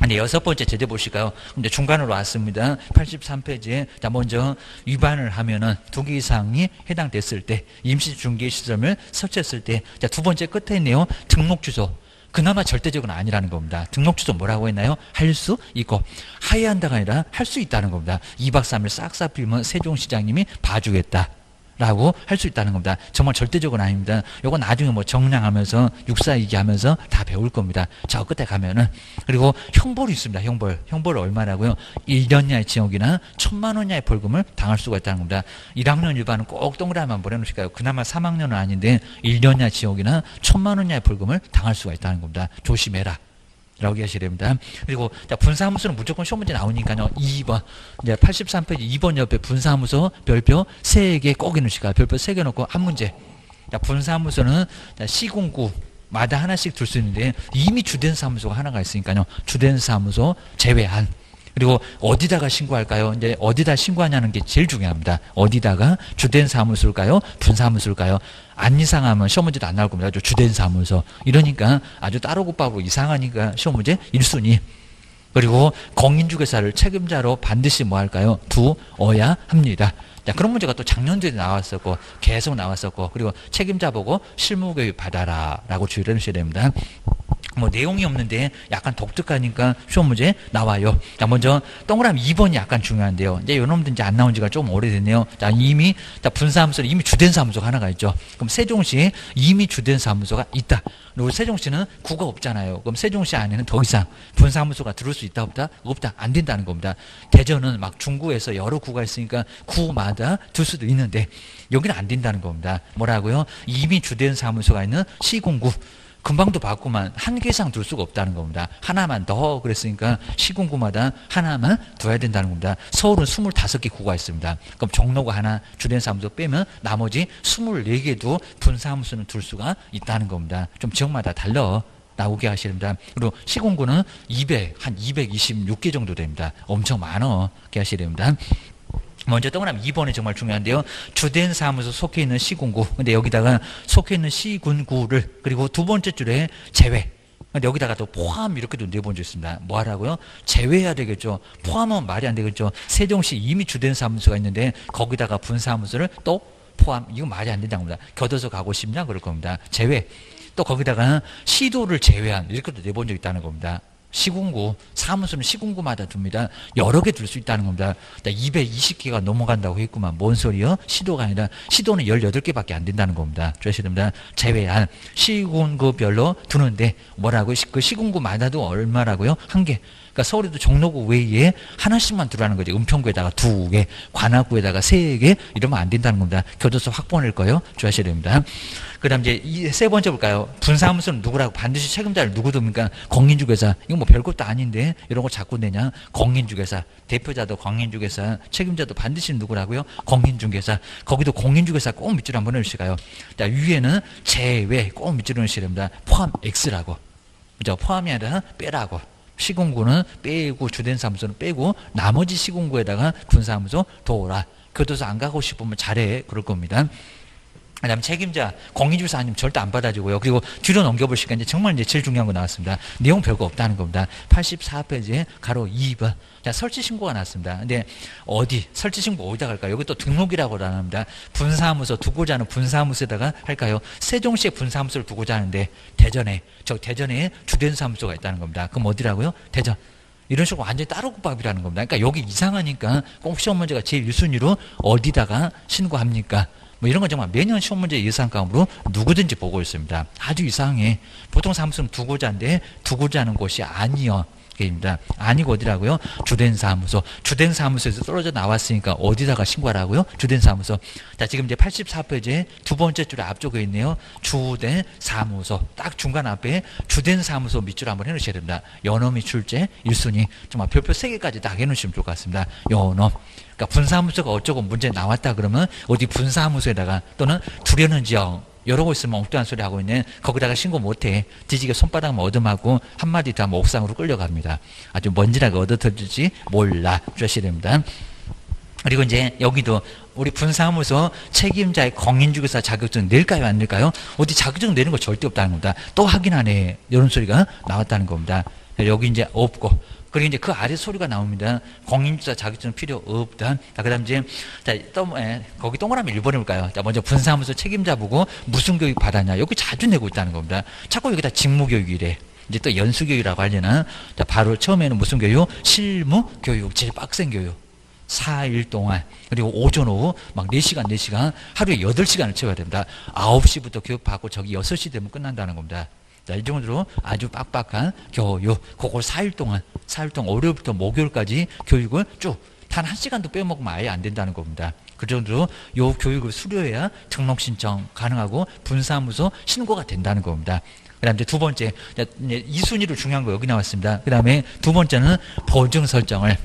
네, 6번째 제재 보실까요? 이제 중간으로 왔습니다. 83페이지에 자 먼저 위반을 하면은 2개 이상이 해당됐을 때 임시중개 시설을 설치했을 때 자 두 번째 끝에 있네요. 등록 주소. 그나마 절대적은 아니라는 겁니다. 등록 주소 뭐라고 했나요? 할 수 있고 하야한다가 아니라 할 수 있다는 겁니다. 2박 3일 싹싹 빌면 세종시장님이 봐주겠다. 라고 할 수 있다는 겁니다. 정말 절대적은 아닙니다. 요거 나중에 뭐 정량하면서 육사이기 하면서 다 배울 겁니다. 저 끝에 가면은 그리고 형벌이 있습니다. 형벌 얼마라고요? 1년 이하의 징역이나 1,000만 원 이하의 벌금을 당할 수가 있다는 겁니다. 1학년 일반은 꼭 동그라미만 보내놓으실까요? 그나마 3학년은 아닌데 1년 이하 징역이나 1,000만 원 이하의 벌금을 당할 수가 있다는 겁니다. 조심해라. 라고 하셔야 됩니다. 그리고 자 분사무소는 무조건 시험 문제 나오니까요. 2번 이제 83페이지 2번 옆에 분사무소 별표 3개 꼭 해놓으실까요? 별표 3개 놓고 한 문제. 자 분사무소는 시군구마다 하나씩 둘 수 있는데 이미 주된 사무소가 하나가 있으니까요. 주된 사무소 제외한. 그리고 어디다가 신고할까요? 이제 어디다 신고하냐는 게 제일 중요합니다. 어디다가 주된 사무소일까요? 분사무소일까요? 안 이상하면 시험 문제도 안 나올 겁니다. 주된 사무소. 이러니까 아주 따로급하고 이상하니까 시험 문제 1순위. 그리고 공인중개사를 책임자로 반드시 뭐 할까요? 두어야 합니다. 자, 그런 문제가 또 작년도에 나왔었고 계속 나왔었고 그리고 책임자 보고 실무교육 받아라 라고 주의를 해주셔야 됩니다. 뭐 내용이 없는데 약간 독특하니까 시험 문제 나와요. 자 먼저 동그라미 2번이 약간 중요한데요. 이제 요놈들 이제 안 나온 지가 좀 오래됐네요. 자 이미 자 분사무소는 이미 주된 사무소가 하나가 있죠. 그럼 세종시에 이미 주된 사무소가 있다. 그리고 세종시는 구가 없잖아요. 그럼 세종시 안에는 더 이상 분사무소가 들어올 수 있다 없다? 없다. 안 된다는 겁니다. 대전은 막 중구에서 여러 구가 있으니까 구마다 둘 수도 있는데 여기는 안 된다는 겁니다. 뭐라고요? 이미 주된 사무소가 있는 시군구 금방도 봤구만 한 개 이상 둘 수가 없다는 겁니다. 하나만 더 그랬으니까 시군구마다 하나만 둬야 된다는 겁니다. 서울은 25개 구가 있습니다. 그럼 종로가 하나 주된 사무소 빼면 나머지 24개도 분사무소는 둘 수가 있다는 겁니다. 좀 지역마다 달라. 나오게 하셔야 됩니다. 그리고 시군구는 한 226개 정도 됩니다. 엄청 많어. 게 하셔야 됩니다. 먼저 동그라미 2번이 정말 중요한데요. 주된 사무소 속해 있는 시군구. 근데 여기다가 속해 있는 시군구를 그리고 두 번째 줄에 제외. 근데 여기다가 또 포함 이렇게도 내본 적 있습니다. 뭐 하라고요? 제외해야 되겠죠. 포함은 말이 안 되겠죠. 세종시 이미 주된 사무소가 있는데 거기다가 분사무소를 또 포함. 이거 말이 안 된다는 겁니다. 교도소 가고 싶냐? 그럴 겁니다. 제외. 또 거기다가 시도를 제외한 이렇게도 내본 적 있다는 겁니다. 시군구, 사무소는 시군구마다 둡니다. 여러 개 둘 수 있다는 겁니다. 220개가 넘어간다고 했구만. 뭔 소리요? 시도가 아니라 시도는 18개밖에 안 된다는 겁니다. 주셔야 됩니다. 제외한 시군구별로 두는데 뭐라고요? 그 시군구마다도 얼마라고요? 1개. 그러니까 서울에도 종로구 외에 하나씩만 두라는 거죠. 은평구에다가 2개, 관악구에다가 3개 이러면 안 된다는 겁니다. 교도소 확보할 거예요. 주셔야 됩니다. 그 다음 이제 세 번째 볼까요? 분사무소는 누구라고 반드시 책임자를 누구 둡니까? 공인중개사. 이거 뭐 별것도 아닌데 이런 거 자꾸 내냐? 공인중개사. 대표자도 공인중개사. 책임자도 반드시 누구라고요? 공인중개사. 거기도 공인중개사 꼭 밑줄 한번 해주실까요? 자, 위에는 제외 꼭 밑줄 넣으셔야 됩니다. 포함 X라고. 그죠? 포함이 아니라 빼라고. 시군구는 빼고 주된 사무소는 빼고 나머지 시군구에다가 분사무소 둬라. 교도소 안 가고 싶으면 잘해. 그럴 겁니다. 그 다음에 책임자, 공인중개사 아니면 절대 안 받아주고요. 그리고 뒤로 넘겨보시니까 이제 정말 이제 제일 중요한 거 나왔습니다. 내용 별거 없다는 겁니다. 84페이지에 가로 2번. 자, 설치 신고가 났습니다. 근데 어디, 설치 신고 어디다 갈까요? 여기 또 등록이라고 합니다. 분사무소 두고자 하는 분사무소에다가 할까요? 세종시에 분사무소를 두고자 하는데 대전에 주된 사무소가 있다는 겁니다. 그럼 어디라고요? 대전. 이런 식으로 완전히 따로급밥이라는 겁니다. 그러니까 여기 이상하니까 꼭 시험 문제가 제일 1순위로 어디다가 신고합니까? 뭐 이런 건 정말 매년 시험 문제 예상감으로 누구든지 보고 있습니다. 아주 이상해. 보통 사무소는 두고자인데 두고자 하는 곳이 아니요. 입니다. 아니고 어디라고요? 주된 사무소. 주된 사무소에서 떨어져 나왔으니까 어디다가 신고하라고요? 주된 사무소. 자, 지금 이제 84페이지에 두 번째 줄에 앞쪽에 있네요. 주된 사무소. 딱 중간 앞에 주된 사무소 밑줄 한번 해놓으셔야 됩니다. 연엄이 출제 1순위. 정말 별표 3개까지 딱 해놓으시면 좋을 것 같습니다. 연엄. 그러니까 분사무소가 어쩌고 문제 나왔다 그러면 어디 분사무소에다가 또는 두려는 지역 이러고 있으면 엉뚱한 소리 하고 있네. 거기다가 신고 못해. 뒤지게 손바닥만 얻어맞고 한마디 더 하면 옥상으로 끌려갑니다. 아주 먼지나게 얻어터질지 몰라 주셔야 됩니다. 그리고 이제 여기도 우리 분사무소 책임자의 공인중개사 자격증 낼까요 안 낼까요? 어디 자격증 내는 거 절대 없다는 겁니다. 또 확인하네. 이런 소리가 나왔다는 겁니다. 여기 이제 없고. 그리고 이제 그 아래 소리가 나옵니다. 공인중개사 자격증 필요 없다. 자, 그 다음 이제, 자, 또, 거기 동그라미 1번 해볼까요? 자, 먼저 분사무소 책임자 보고 무슨 교육 받았냐. 여기 자주 내고 있다는 겁니다. 자꾸 여기다 직무교육이래. 이제 또 연수교육이라고 하려나. 자, 바로 처음에는 무슨 교육? 실무교육. 제일 빡센 교육. 4일 동안. 그리고 오전, 오후 막 4시간, 4시간. 하루에 8시간을 채워야 됩니다. 9시부터 교육받고 저기 6시 되면 끝난다는 겁니다. 자, 이 정도로 아주 빡빡한 교육. 그걸 4일 동안 월요일부터 목요일까지 교육을 쭉 단 1시간도 빼먹으면 아예 안 된다는 겁니다. 그 정도로 요 교육을 수료해야 등록 신청 가능하고 분사무소 신고가 된다는 겁니다. 그 다음에 두 번째, 이 순위로 중요한 거 여기 나왔습니다. 그 다음에 두 번째는 보증 설정을.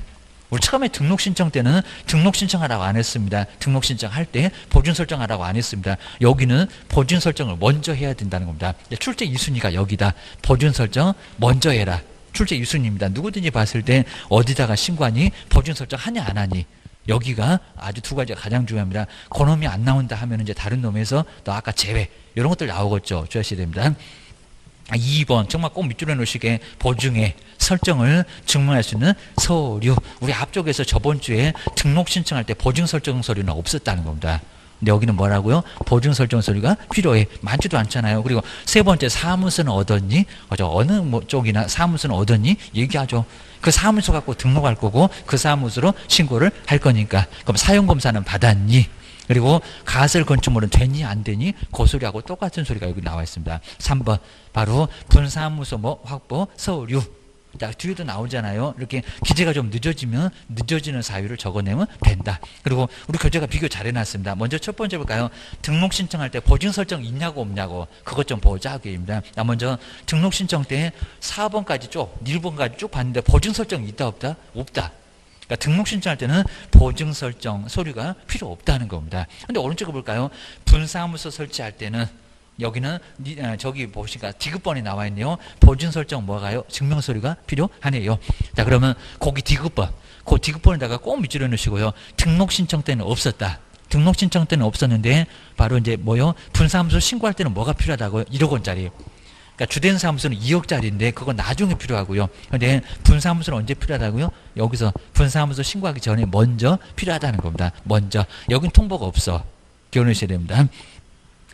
우리 처음에 등록 신청 때는 등록 신청하라고 안 했습니다. 등록 신청할 때 보증 설정하라고 안 했습니다. 여기는 보증 설정을 먼저 해야 된다는 겁니다. 출제 2순위가 여기다. 보증 설정 먼저 해라. 출제 2순위입니다. 누구든지 봤을 때 어디다가 신고하니? 보증 설정 하냐 안 하니? 여기가 아주 두 가지가 가장 중요합니다. 그놈이 안 나온다 하면 이제 다른 놈에서 또 아까 제외 이런 것들 나오겠죠. 주셔야 됩니다. 2번 정말 꼭 밑줄에 놓으시게 보증의 설정을 증명할 수 있는 서류. 우리 앞쪽에서 저번 주에 등록 신청할 때 보증 설정 서류는 없었다는 겁니다. 근데 여기는 뭐라고요? 보증 설정 서류가 필요해. 많지도 않잖아요. 그리고 세 번째 사무소는 얻었니? 어느 쪽이나 사무소는 얻었니? 얘기하죠. 그 사무소 갖고 등록할 거고 그 사무소로 신고를 할 거니까. 그럼 사용검사는 받았니? 그리고 가설 건축물은 되니 안 되니 그 소리하고 똑같은 소리가 여기 나와 있습니다. 3번 바로 분사무소 확보 서류. 자, 뒤에도 나오잖아요. 이렇게 기재가 좀 늦어지면 늦어지는 사유를 적어내면 된다. 그리고 우리 교재가 비교 잘 해놨습니다. 먼저 첫 번째 볼까요? 등록 신청할 때 보증 설정 있냐고 없냐고 그것 좀 보자 하기입니다. 먼저 등록 신청 때 4번까지 쭉 1번까지 쭉 봤는데 보증 설정 있다 없다? 없다. 그러니까 등록 신청할 때는 보증 설정 서류가 필요 없다는 겁니다. 근데 오른쪽에 볼까요? 분사무소 설치할 때는 여기는 저기 보시니까 디귿번이 나와 있네요. 보증 설정 뭐가요? 증명 서류가 필요하네요. 자, 그러면 거기 디귿번. 그 디귿번에다가 꼭 밑줄여 놓으시고요. 등록 신청 때는 없었다. 등록 신청 때는 없었는데 바로 이제 뭐요? 분사무소 신고할 때는 뭐가 필요하다고요? 1억 원짜리. 그러니까 주된 사무소는 2억짜리인데 그건 나중에 필요하고요. 근데 분사무소는 언제 필요하다고요? 여기서 분사무소 신고하기 전에 먼저 필요하다는 겁니다. 먼저. 여긴 통보가 없어. 기억하셔야 됩니다.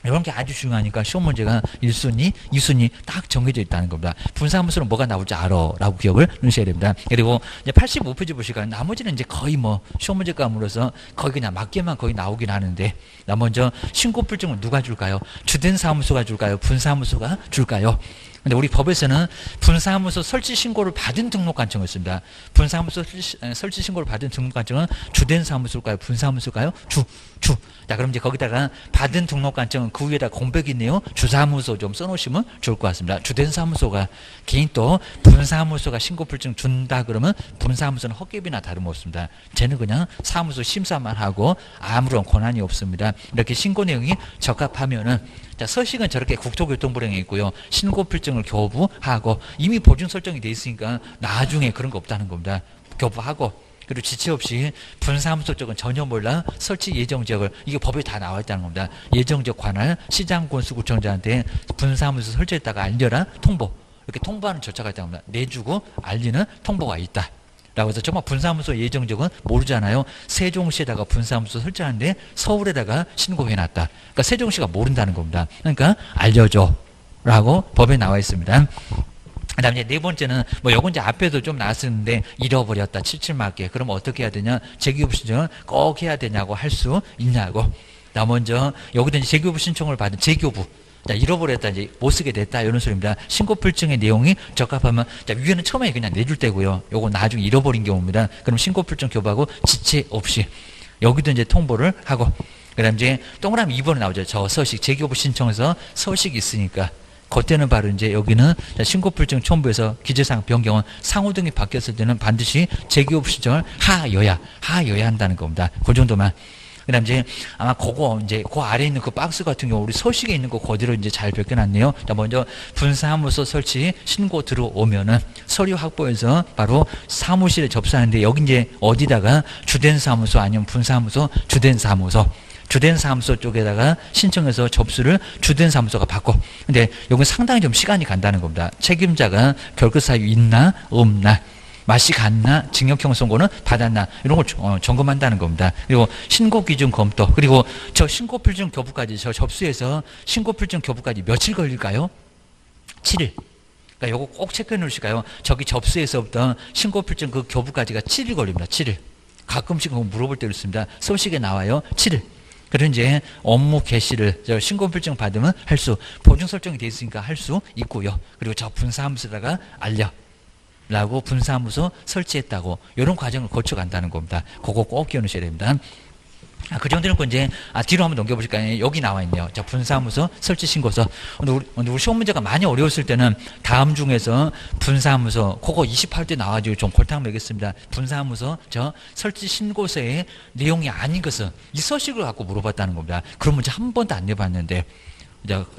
이런 게 아주 중요하니까 시험 문제가 1순위, 2순위 딱 정해져 있다는 겁니다. 분사무소는 뭐가 나올지 알아 라고 기억을 하셔야 됩니다. 그리고 이제 85페이지 보시니까 나머지는 이제 거의 시험 문제 과목으로서 거의 그냥 맞게만 거의 나오긴 하는데 먼저 신고필증을 누가 줄까요? 주된 사무소가 줄까요? 분사무소가 줄까요? 근데 우리 법에서는 분사무소 설치 신고를 받은 등록관청을 씁니다. 분사무소 설치 신고를 받은 등록관청은 주된 사무소일까요? 분사무소일까요? 주. 자, 그럼 이제 거기다가 받은 등록관청은 그 위에다 공백이 있네요. 주사무소 좀 써놓으시면 좋을 것 같습니다. 주된 사무소가 개인 또 분사무소가 신고필증 준다 그러면 분사무소는 헛개비나 다름없습니다. 쟤는 그냥 사무소 심사만 하고 아무런 권한이 없습니다. 이렇게 신고 내용이 적합하면은 자, 서식은 저렇게 국토교통부령에 있고요. 신고필증을 교부하고 이미 보증 설정이 돼 있으니까 나중에 그런 거 없다는 겁니다. 교부하고 그리고 지체 없이 분사무소 쪽은 전혀 몰라 설치 예정지역을 이게 법에 다 나와 있다는 겁니다. 예정지역 관할 시장군수구청장한테 분사무소 설치했다가 알려라 통보. 이렇게 통보하는 절차가 있다는 겁니다. 내주고 알리는 통보가 있다. 라고 해서 정말 분사무소 예정지역은 모르잖아요. 세종시에다가 분사무소 설치하는데 서울에다가 신고해놨다. 그러니까 세종시가 모른다는 겁니다. 그러니까 알려줘 라고 법에 나와 있습니다. 그 다음에 네 번째는 요건 이제 앞에도 좀 나왔었는데 잃어버렸다 칠칠맞게 그럼 어떻게 해야 되냐 재교부 신청을 꼭 해야 되냐고 할 수 있냐고. 나 먼저 여기다 이제 재교부 신청을 받은 재교부 자, 잃어버렸다, 이제 못 쓰게 됐다, 이런 소리입니다. 신고필증의 내용이 적합하면, 자, 위에는 처음에 그냥 내줄 때고요. 요거 나중에 잃어버린 경우입니다. 그럼 신고필증 교부하고 지체 없이. 여기도 이제 통보를 하고. 그 다음 이제 동그라미 2번에 나오죠. 저 서식, 재교부 신청해서 서식이 있으니까. 그때는 바로 이제 여기는 신고필증 첨부해서 기재사항 변경은 상호 등이 바뀌었을 때는 반드시 재교부 신청을 하여야 한다는 겁니다. 그 정도만. 그 다음 이제 아마 그거 이제 그 아래에 있는 그 박스 같은 경우 우리 서식에 있는 거 그대로 이제 잘 벗겨놨네요. 자, 먼저 분사무소 설치 신고 들어오면은 서류 확보해서 바로 사무실에 접수하는데 여기 이제 어디다가 주된 사무소 아니면 분사무소, 주된 사무소 쪽에다가 신청해서 접수를 주된 사무소가 받고. 근데 여기 상당히 좀 시간이 간다는 겁니다. 책임자가 결그 사유 있나 없나, 맛이 갔나, 징역형 선고는 받았나, 이런 걸 점검한다는 겁니다. 그리고 신고 기준 검토, 그리고 저 신고필증 교부까지, 저 접수해서 신고필증 교부까지 며칠 걸릴까요? 7일. 그러니까 요거 꼭 체크해 놓으실까요? 저기 접수해서부터 신고필증 그 교부까지가 7일 걸립니다. 7일. 가끔씩 물어볼 때도 있습니다. 서식에 나와요. 7일. 그런 이제 업무 개시를 저 신고필증 받으면 할 수, 보증 설정이 돼 있으니까 할 수 있고요. 그리고 저 분사무소에다가 라고 분사무소 설치했다고, 이런 과정을 거쳐간다는 겁니다. 그거 꼭 기억하셔야 됩니다. 그 정도는 이제 뒤로 한번 넘겨보실까요? 여기 나와 있네요. 자, 분사무소 설치 신고서. 근데 우리 시험 문제가 많이 어려웠을 때는 다음 중에서 분사무소 그거 28대 나와가지고 좀 골탕 먹겠습니다. 분사무소 저 설치 신고서의 내용이 아닌 것은 이 서식을 갖고 물어봤다는 겁니다. 그런 문제 한 번도 안 내봤는데.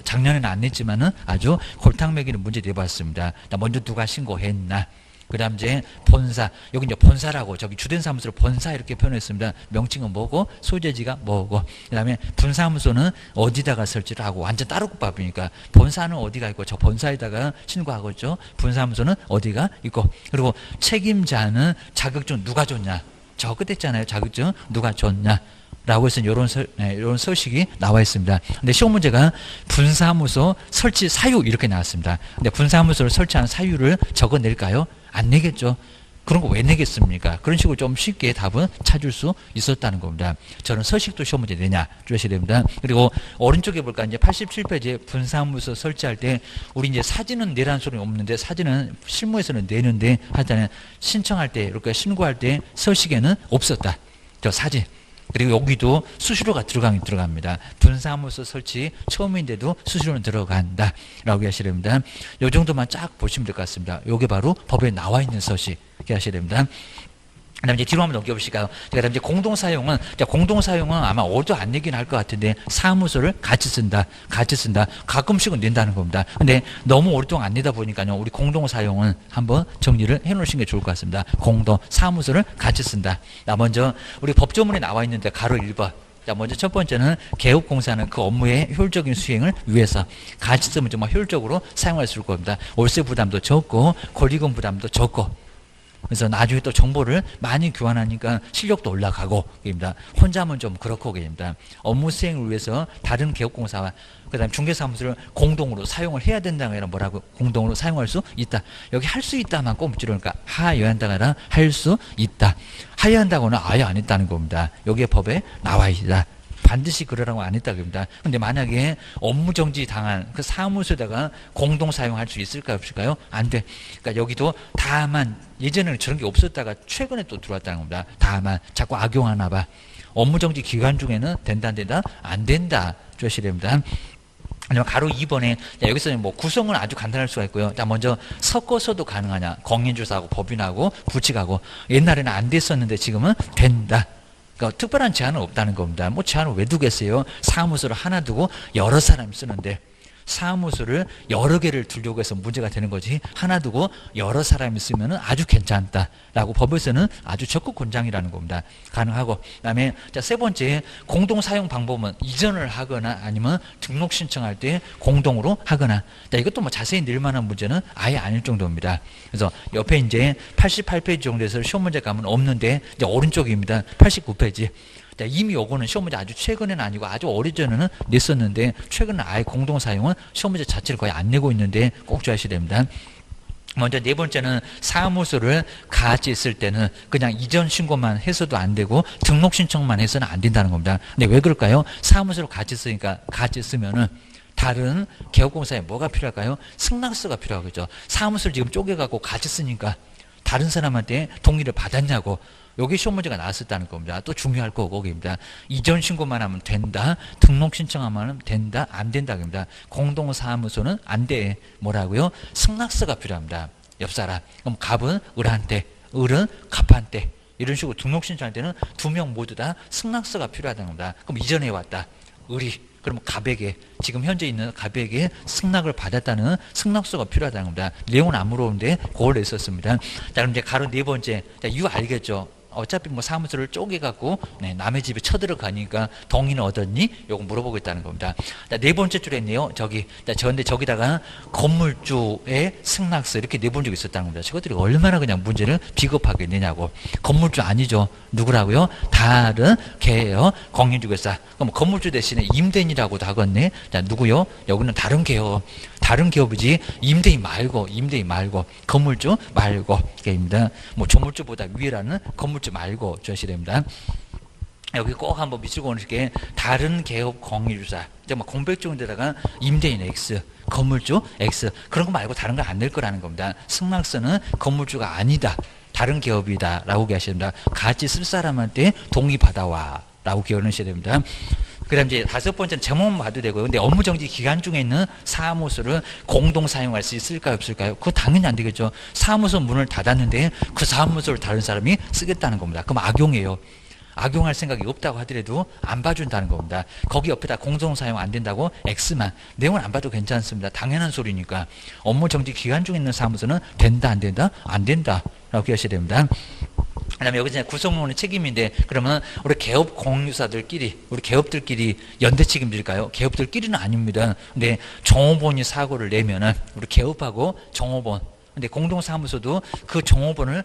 작년에는 안 냈지만은 아주 골탕 먹이는 문제 내봤습니다. 먼저 누가 신고했나. 그 다음 이제 본사, 여기 이제 본사라고, 저기 주된 사무소를 본사 이렇게 표현했습니다. 명칭은 뭐고, 소재지가 뭐고. 그 다음에 분사무소는 어디다가 설치를 하고, 완전 따로 국밥이니까, 본사는 어디가 있고, 저 본사에다가 신고하고 있죠. 분사무소는 어디가 있고, 그리고 책임자는 자격증 누가 줬냐. 저 끝에 있잖아요. 자격증 누가 줬냐. 라고 해서 이런 서식이 나와 있습니다. 근데 시험 문제가 분사무소 설치 사유 이렇게 나왔습니다. 근데 분사무소를 설치하는 사유를 적어낼까요? 안 내겠죠. 그런 거 왜 내겠습니까? 그런 식으로 좀 쉽게 답은 찾을 수 있었다는 겁니다. 저는 서식도 시험 문제 내냐 주셔야 됩니다. 그리고 오른쪽에 볼까 이제 87페이지에 분사무소 설치할 때 우리 이제 사진은 내라는 소리는 없는데 사진은 실무에서는 내는데 하여튼 신청할 때 이렇게 신고할 때 서식에는 없었다. 저 사진. 그리고 여기도 수수료가 들어가긴 들어갑니다. 분사무소 설치 처음인데도 수수료는 들어간다 라고 하셔야 됩니다. 이 정도만 쫙 보시면 될 것 같습니다. 이게 바로 법에 나와 있는 서식 이렇게 하셔야 됩니다. 그 다음에 이제 뒤로 한번 넘겨보실까요? 그 다음에 이제 공동사용은 아마 어도 안 내긴 할 것 같은데, 사무소를 같이 쓴다. 가끔씩은 낸다는 겁니다. 근데 너무 오랫동안 안 내다 보니까요, 우리 공동사용은 한번 정리를 해 놓으시는 게 좋을 것 같습니다. 사무소를 같이 쓴다. 먼저, 우리 법조문에 나와 있는데, 가로 1번. 자, 먼저 첫 번째는 개업공사는 그 업무의 효율적인 수행을 위해서 같이 쓰면 정말 효율적으로 사용할 수 있을 겁니다. 월세 부담도 적고, 권리금 부담도 적고, 그래서 나중에 또 정보를 많이 교환하니까 실력도 올라가고, 입니다. 혼자 하면 좀 그렇고, 입니다. 업무 수행을 위해서 다른 개업공사와 그 다음에 중개사무소를 공동으로 사용을 해야 된다고 해라. 뭐라고? 공동으로 사용할 수 있다. 여기 할 수 있다만 꼭 붙이려니까 하여야 한다가 아니라 할 수 있다. 하여야 한다고는 아예 안 했다는 겁니다. 여기에 법에 나와 있다. 반드시 그러라고 안 했다 그럽니다. 근데 만약에 업무 정지 당한 그 사무소에다가 공동 사용할 수 있을까요, 없을까요? 안 돼. 그러니까 여기도 다만 예전에는 저런 게 없었다가 최근에 또 들어왔다는 겁니다. 다만 자꾸 악용하나 봐. 업무 정지 기간 중에는 된다 안 된다? 안 된다. 주셔야 됩니다. 가로 2번에 여기서는 뭐 구성은 아주 간단할 수가 있고요. 먼저 섞어서도 가능하냐? 공인주사하고 법인하고 부칙하고 옛날에는 안 됐었는데 지금은 된다. 그러니까 특별한 제한은 없다는 겁니다. 뭐 제한을 왜 두겠어요? 사무소를 하나 두고 여러 사람이 쓰는데 사무소를 여러 개를 두려고 해서 문제가 되는 거지, 하나 두고 여러 사람이 쓰면 아주 괜찮다라고 법에서는 아주 적극 권장이라는 겁니다. 가능하고. 그 다음에 세 번째, 공동사용 방법은 이전을 하거나 아니면 등록 신청할 때 공동으로 하거나. 이것도 뭐 자세히 낼 만한 문제는 아예 아닐 정도입니다. 그래서 옆에 이제 88페이지 정도에서 시험 문제 가면 없는데 이제 오른쪽입니다. 89페이지. 이미 요거는 시험 문제 아주 최근에는 아니고 아주 오래전에는 냈었는데, 최근에 아예 공동사용은 시험 문제 자체를 거의 안 내고 있는데 꼭 주의하셔야 됩니다. 먼저 네 번째는 사무소를 같이 쓸 때는 그냥 이전 신고만 해서도 안 되고 등록 신청만 해서는 안 된다는 겁니다. 근데 왜 그럴까요? 사무소를 같이 쓰니까, 같이 쓰면은 다른 개업공사에 뭐가 필요할까요? 승낙서가 필요하겠죠. 사무소를 지금 쪼개갖고 같이 쓰니까 다른 사람한테 동의를 받았냐고. 여기 시험 문제가 나왔었다는 겁니다. 또 중요할 거고입니다. 이전 신고만 하면 된다. 등록 신청하면 된다. 안 된다입니다. 공동사무소는 안 돼. 뭐라고요? 승낙서가 필요합니다. 옆 사람. 그럼 갑은 을한테, 을은 갑한테. 이런 식으로 등록 신청할 때는 두 명 모두 다 승낙서가 필요하다는 겁니다. 그럼 이전에 왔다. 을이. 그러면 갑에게, 지금 현재 있는 갑에게 승낙을 받았다는 승낙서가 필요하다는 겁니다. 내용은 안 물어보는데 그걸 냈었습니다. 자, 그럼 이제 가로 네 번째. 자, 이유 알겠죠? 어차피 뭐 사무소를 쪼개갖고 남의 집에 쳐들어가니까 동의는 얻었니? 요거 물어보겠다는 겁니다. 자, 네 번째 줄에 있네요. 저기. 자, 그런데 저기다가 건물주의 승낙서 이렇게 내본 적이 있었다는 겁니다. 저것들이 얼마나 그냥 문제를 비겁하게 내냐고. 건물주 아니죠. 누구라고요? 다른 개업 공인중개사. 그럼 건물주 대신에 임대인이라고도 하겠네. 자, 누구요? 여기는 다른 개업. 다른 기업이지 임대인 말고 건물주 말고 게입니다. 뭐 조물주보다 위라는 건물주 말고 주셔야 됩니다. 여기 꼭 한번 미치고 오는 게 다른 개업 공인중개사. 뭐 공백종인데다가 임대인 X, 건물주 X 그런 거 말고 다른 거 안 낼 거라는 겁니다. 승낙서는 건물주가 아니다. 다른 기업이다 라고 하셔야 됩니다. 같이 쓸 사람한테 동의 받아와 라고 기억하셔야 됩니다. 그 다음 이제 다섯 번째는 제목만 봐도 되고요. 근데 업무정지 기간 중에 있는 사무소를 공동 사용할 수 있을까요? 없을까요? 그거 당연히 안 되겠죠. 사무소 문을 닫았는데 그 사무소를 다른 사람이 쓰겠다는 겁니다. 그럼 악용이에요. 악용할 생각이 없다고 하더라도 안 봐준다는 겁니다. 거기 옆에다 공동 사용 안 된다고 X만. 내용은 안 봐도 괜찮습니다. 당연한 소리니까. 업무정지 기간 중에 있는 사무소는 된다 안 된다? 안 된다 라고 기억하셔야 됩니다. 그 다음에 여기 이제 구성원의 책임인데, 그러면 우리 개업 공유사들끼리, 우리 개업들끼리 연대 책임질까요? 개업들끼리는 아닙니다. 근데 종업원이 사고를 내면은 우리 개업하고 종업원, 근데 공동사무소도 그 종업원을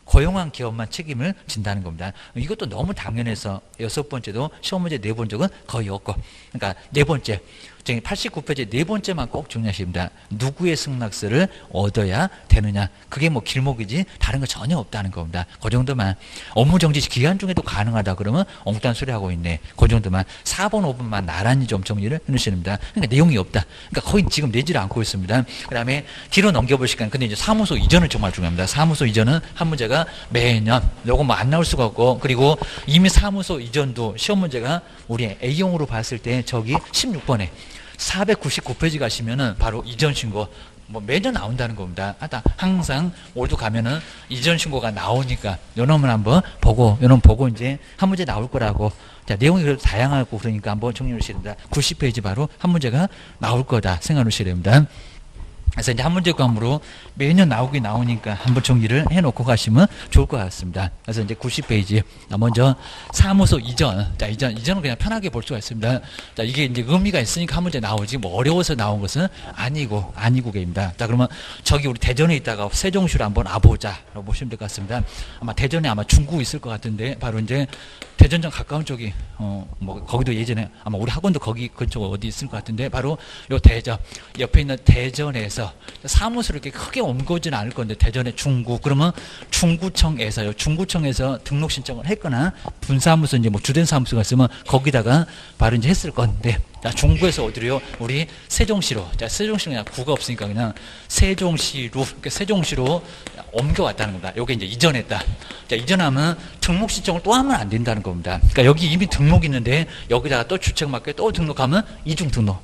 고용한 기업만 책임을 진다는 겁니다. 이것도 너무 당연해서 여섯 번째도 시험 문제 내본 적은 거의 없고. 그러니까 네 번째. 89페이지 네 번째만 꼭 중요하십니다. 누구의 승낙서를 얻어야 되느냐. 그게 뭐 길목이지 다른 거 전혀 없다는 겁니다. 그 정도만. 업무정지 기간 중에도 가능하다 그러면 엉뚱한 소리 하고 있네. 그 정도만. 4번, 5번만 나란히 좀 정리를 해놓으셔야 됩니다. 그러니까 내용이 없다. 그러니까 거의 지금 내지를 않고 있습니다. 그 다음에 뒤로 넘겨볼 시간. 근데 이제 사무소 이전은 정말 중요합니다. 사무소 이전은 한 문제가 매년 요거 뭐 안 나올 수가 없고, 그리고 이미 사무소 이전도 시험 문제가 우리 A형으로 봤을 때 저기 16번에 499페이지 가시면은 바로 이전 신고 뭐 매년 나온다는 겁니다. 항상 올도 가면은 이전 신고가 나오니까 요놈을 한번 보고 이제 한 문제 나올 거라고. 자, 내용이 그래도 다양하고 그러니까 한번 정리해 주셔야 됩니다. 90페이지 바로 한 문제가 나올 거다 생각해 주셔야 됩니다. 그래서 이제 한 문제 과목으로 매년 나오니까 한번 정리를 해놓고 가시면 좋을 것 같습니다. 그래서 이제 90페이지. 먼저 사무소 이전. 자, 이전은 그냥 편하게 볼 수가 있습니다. 자, 이게 이제 의미가 있으니까 한 문제 나오지, 뭐 어려워서 나온 것은 아니고입니다. 자, 그러면 저기 우리 대전에 있다가 세종시로 한번 와보자. 라고 보시면 될 것 같습니다. 아마 대전에 아마 중구 있을 것 같은데, 바로 이제 대전점 가까운 쪽이, 뭐, 거기도 예전에 아마 우리 학원도 거기 그쪽 어디 있을 것 같은데, 바로 요 대전, 옆에 있는 대전에서 사무소를 이렇게 크게 옮겨지는 않을 건데, 대전의 중구, 그러면 중구청에서요, 중구청에서 등록 신청을 했거나, 분사무소 이제 뭐 주된 사무소가 있으면 거기다가 바로 이제 했을 건데, 자, 중구에서 어디로요? 우리 세종시로. 자, 세종시는 그냥 구가 없으니까 그냥 세종시로, 세종시로 옮겨왔다는 겁니다. 요게 이제 이전했다. 자, 이전하면 등록 신청을 또 하면 안 된다는 겁니다. 그러니까 여기 이미 등록이 있는데 여기다가 또 주책 맞게 또 등록하면 이중 등록.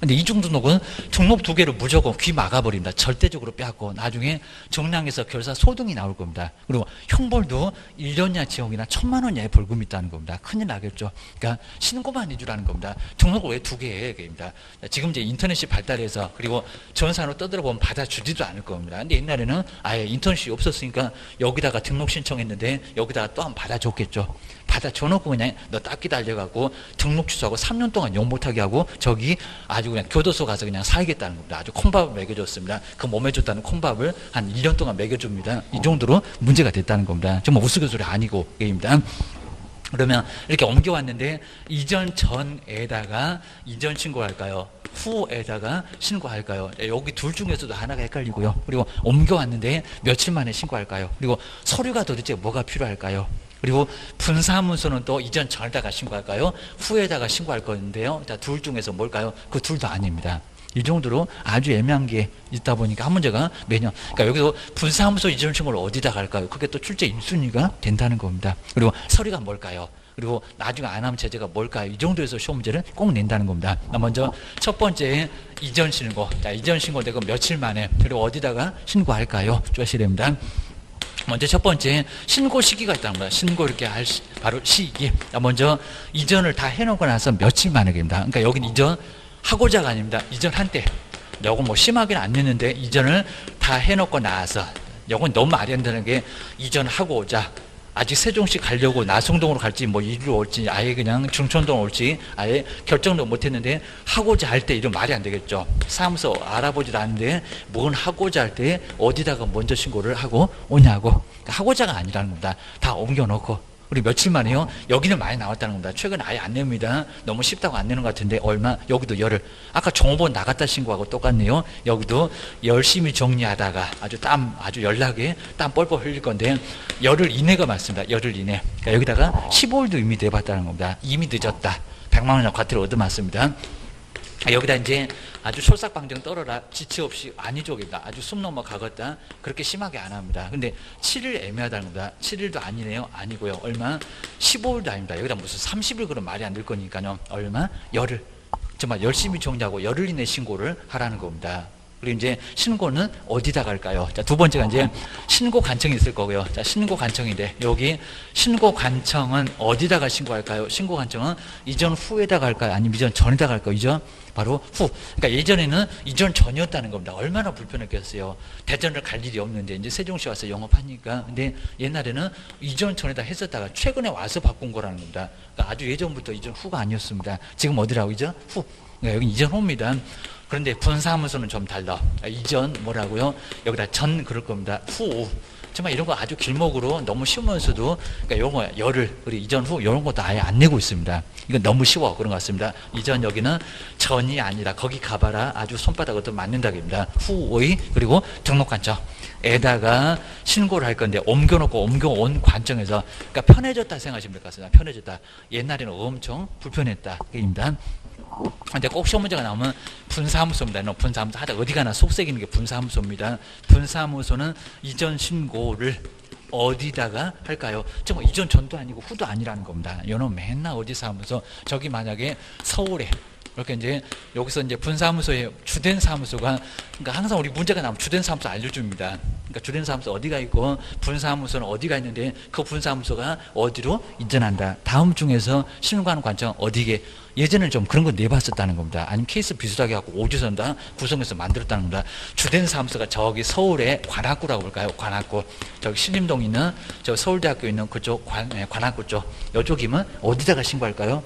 근데 이중 등록은 등록 두 개를 무조건 귀 막아버립니다. 절대적으로 빼앗고 나중에 정량에서 결사 소등이 나올 겁니다. 그리고 형벌도 1년이나 지역이나 1,000만 원 이하의 벌금이 있다는 겁니다. 큰일 나겠죠. 그러니까 신고만 해주라는 겁니다. 등록을 왜 두 개 해? 입니다. 지금 이제 인터넷이 발달해서, 그리고 전산으로 떠들어보면 받아주지도 않을 겁니다. 근데 옛날에는 아예 인터넷이 없었으니까 여기다가 등록 신청했는데 여기다가 또 한번 받아줬겠죠. 받아줘놓고 그냥 너 딱 기다려갖고 등록 취소하고 3년 동안 용 못하게 하고 저기 아주 그냥 교도소 가서 그냥 살겠다는 겁니다. 아주 콩밥을 먹여줬습니다. 그 몸에 줬다는 콩밥을 한 1년 동안 먹여줍니다. 이 정도로 문제가 됐다는 겁니다. 정말 우스갯소리 아니고 게임입니다. 그러면 이렇게 옮겨왔는데 이전 전에다가 이전 신고할까요? 후에다가 신고할까요? 여기 둘 중에서도 하나가 헷갈리고요. 그리고 옮겨왔는데 며칠 만에 신고할까요? 그리고 서류가 도대체 뭐가 필요할까요? 그리고 분사무소는 또 이전 전에다가 신고할까요? 후에다가 신고할 건데요. 자, 둘 중에서 뭘까요? 그 둘도 아닙니다. 이 정도로 아주 애매한 게 있다 보니까 한 문제가 매년, 그러니까 여기서 분사무소 이전 신고를 어디다 갈까요? 그게 또 출제 1순위가 된다는 겁니다. 그리고 서류가 뭘까요? 그리고 나중에 안 하면 제재가 뭘까요? 이 정도에서 시험 문제를 꼭 낸다는 겁니다. 먼저 첫 번째 이전 신고. 자, 이전 신고 되고 며칠 만에, 그리고 어디다가 신고할까요? 조심해야 됩니다. 먼저 첫 번째 신고 시기가 있다는 거야. 신고 이렇게 할 바로 시기. 먼저 이전을 다 해놓고 나서 며칠 만에 됩니다. 그러니까 여기는 이전 하고자가 아닙니다. 이전한 때. 요건 뭐 심하게는 안 냈는데 이전을 다 해놓고 나서, 요건 너무 말이 안 되는 게 이전하고자 아직 세종시 가려고 나성동으로 갈지 뭐 이리로 올지 아예 그냥 중천동 올지 아예 결정도 못했는데 하고자 할 때 이런 말이 안 되겠죠. 사무소 알아보지도 않는데 뭔 하고자 할 때 어디다가 먼저 신고를 하고 오냐고. 그러니까 하고자가 아니라는 겁니다. 다 옮겨놓고. 우리 며칠 만에요. 여기는 많이 나왔다는 겁니다. 최근 아예 안 냅니다. 너무 쉽다고 안 내는 것 같은데 얼마? 여기도 열흘. 아까 종업원 나갔다 신고하고 똑같네요. 여기도 열심히 정리하다가 아주 연락에 땀 뻘뻘 흘릴 건데 열흘 이내가 맞습니다. 열흘 이내. 그러니까 여기다가 15일도 이미 내봤다는 겁니다. 이미 늦었다. 100만 원이나 과태료 얻어맞습니다. 여기다 이제 아주 솔삭방정 떨어라 지체 없이 아니죠입니다. 아주 숨 넘어가겠다. 그렇게 심하게 안 합니다. 근데 7일 애매하다는 겁니다. 7일도 아니네요. 아니고요. 얼마? 15일도 아닙니다. 여기다 무슨 30일 그런 말이 안 될 거니까요. 얼마? 열흘. 정말 열심히 정리하고 열흘 이내 신고를 하라는 겁니다. 그리고 이제 신고는 어디다 갈까요? 자, 두 번째가 이제 신고 관청이 있을 거고요. 자, 신고 관청인데 여기 신고 관청은 어디다가 신고할까요? 신고 관청은 이전 후에다 갈까요? 아니면 이전 전에다 갈까요? 이전 바로 후. 그러니까 예전에는 이전 전이었다는 겁니다. 얼마나 불편했겠어요. 대전을 갈 일이 없는데 이제 세종시 와서 영업하니까. 근데 옛날에는 이전 전에다 했었다가 최근에 와서 바꾼 거라는 겁니다. 그러니까 아주 예전부터 이전 후가 아니었습니다. 지금 어디라고 이전 후. 그러니까 여기 이전 후입니다. 그런데 분사무소는 좀 달라. 이전 뭐라고요? 여기다 전 그럴 겁니다. 후. 정말 이런 거 아주 길목으로 너무 쉬우면서도, 그러니까 이런 거 열흘, 그리고 이전 후 이런 것도 아예 안 내고 있습니다. 이건 너무 쉬워. 그런 것 같습니다. 이전 여기는 전이 아니라 거기 가봐라. 아주 손바닥으로 맞는다입니다. 후의 그리고 등록관청에다가 신고를 할 건데 옮겨놓고 옮겨온 관청에서, 그러니까 편해졌다 생각하시면 될 것 같습니다. 편해졌다. 옛날에는 엄청 불편했다. 입니다. 근데 꼭 시험 문제가 나오면 분사무소입니다. 분사무소 하다 어디 가나 속색이는 게 분사무소입니다. 분사무소는 이전 신고를 어디다가 할까요? 정말 이전 전도 아니고 후도 아니라는 겁니다. 이놈 맨날 어디 사무소, 저기 만약에 서울에 이렇게 이제 여기서 이제 분사무소의 주된 사무소가, 그러니까 항상 우리 문제가 나오면 주된 사무소 알려줍니다. 그러니까 주된 사무소 어디가 있고 분사무소는 어디가 있는데 그 분사무소가 어디로 이전한다. 다음 중에서 신고하는 관청 어디게, 예전에는 좀 그런 거 내봤었다는 겁니다. 아니면 케이스 비슷하게 갖고 오주선 다 구성해서 만들었다는 겁니다. 주된 사무소가 저기 서울의 관악구라고 볼까요? 관악구. 저기 신림동 있는 저 서울대학교 있는 그쪽 관악구 쪽. 이쪽이면 어디다가 신고할까요?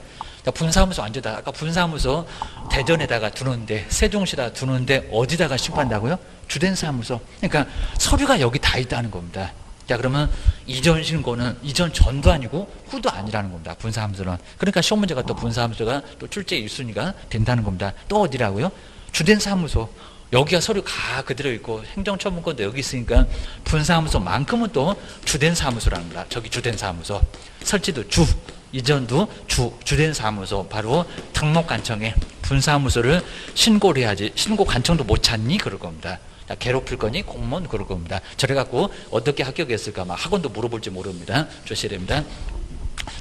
분사무소 앉아다 아까 분사무소 대전에다가 두는데 세종시에다 두는데 어디다가 신고한다고요? 주된 사무소. 그러니까 서류가 여기 다 있다는 겁니다. 자, 그러면 이전 신고는 이전 전도 아니고 후도 아니라는 겁니다. 분사무소는. 그러니까 시험 문제가 또 분사무소가 또 출제 1순위가 된다는 겁니다. 또 어디라고요? 주된 사무소. 여기가 서류 가 그대로 있고 행정처분권도 여기 있으니까 분사무소만큼은 또 주된 사무소라는 겁니다. 저기 주된 사무소. 설치도 주. 이전도 주된 사무소, 바로 등록관청에 분사무소를 신고를 해야지. 신고 관청도 못 찾니? 그럴 겁니다. 괴롭힐 거니? 공무원 그럴 겁니다. 저래갖고 어떻게 합격했을까? 막 학원도 물어볼지 모릅니다. 조심해야 됩니다.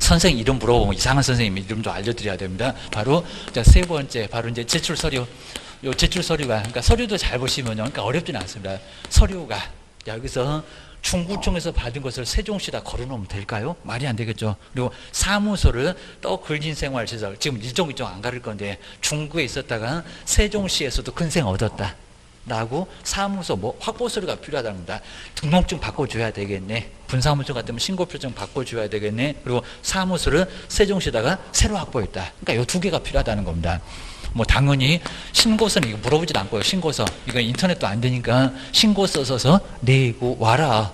선생님 이름 물어보면 이상한 선생님 이름도 알려드려야 됩니다. 바로 세 번째, 바로 이제 제출 서류. 요 제출 서류가, 그러니까 서류도 잘 보시면요. 그러니까 어렵지는 않습니다. 서류가 여기서 중구청에서 받은 것을 세종시에다 걸어놓으면 될까요? 말이 안 되겠죠. 그리고 사무소를 또 근린생활시설, 지금 이쪽 안 가릴 건데 중구에 있었다가 세종시에서도 근생 얻었다 라고 사무소 뭐 확보 서류가 필요하다는 겁니다. 등록증 바꿔줘야 되겠네. 분사무소 같으면 신고표증 바꿔줘야 되겠네. 그리고 사무소를 세종시에다가 새로 확보했다. 그러니까 이 두 개가 필요하다는 겁니다. 뭐 당연히 신고서는 이거 물어보지도 않고요. 신고서 이거 인터넷도 안 되니까 신고서 써서 내고 와라.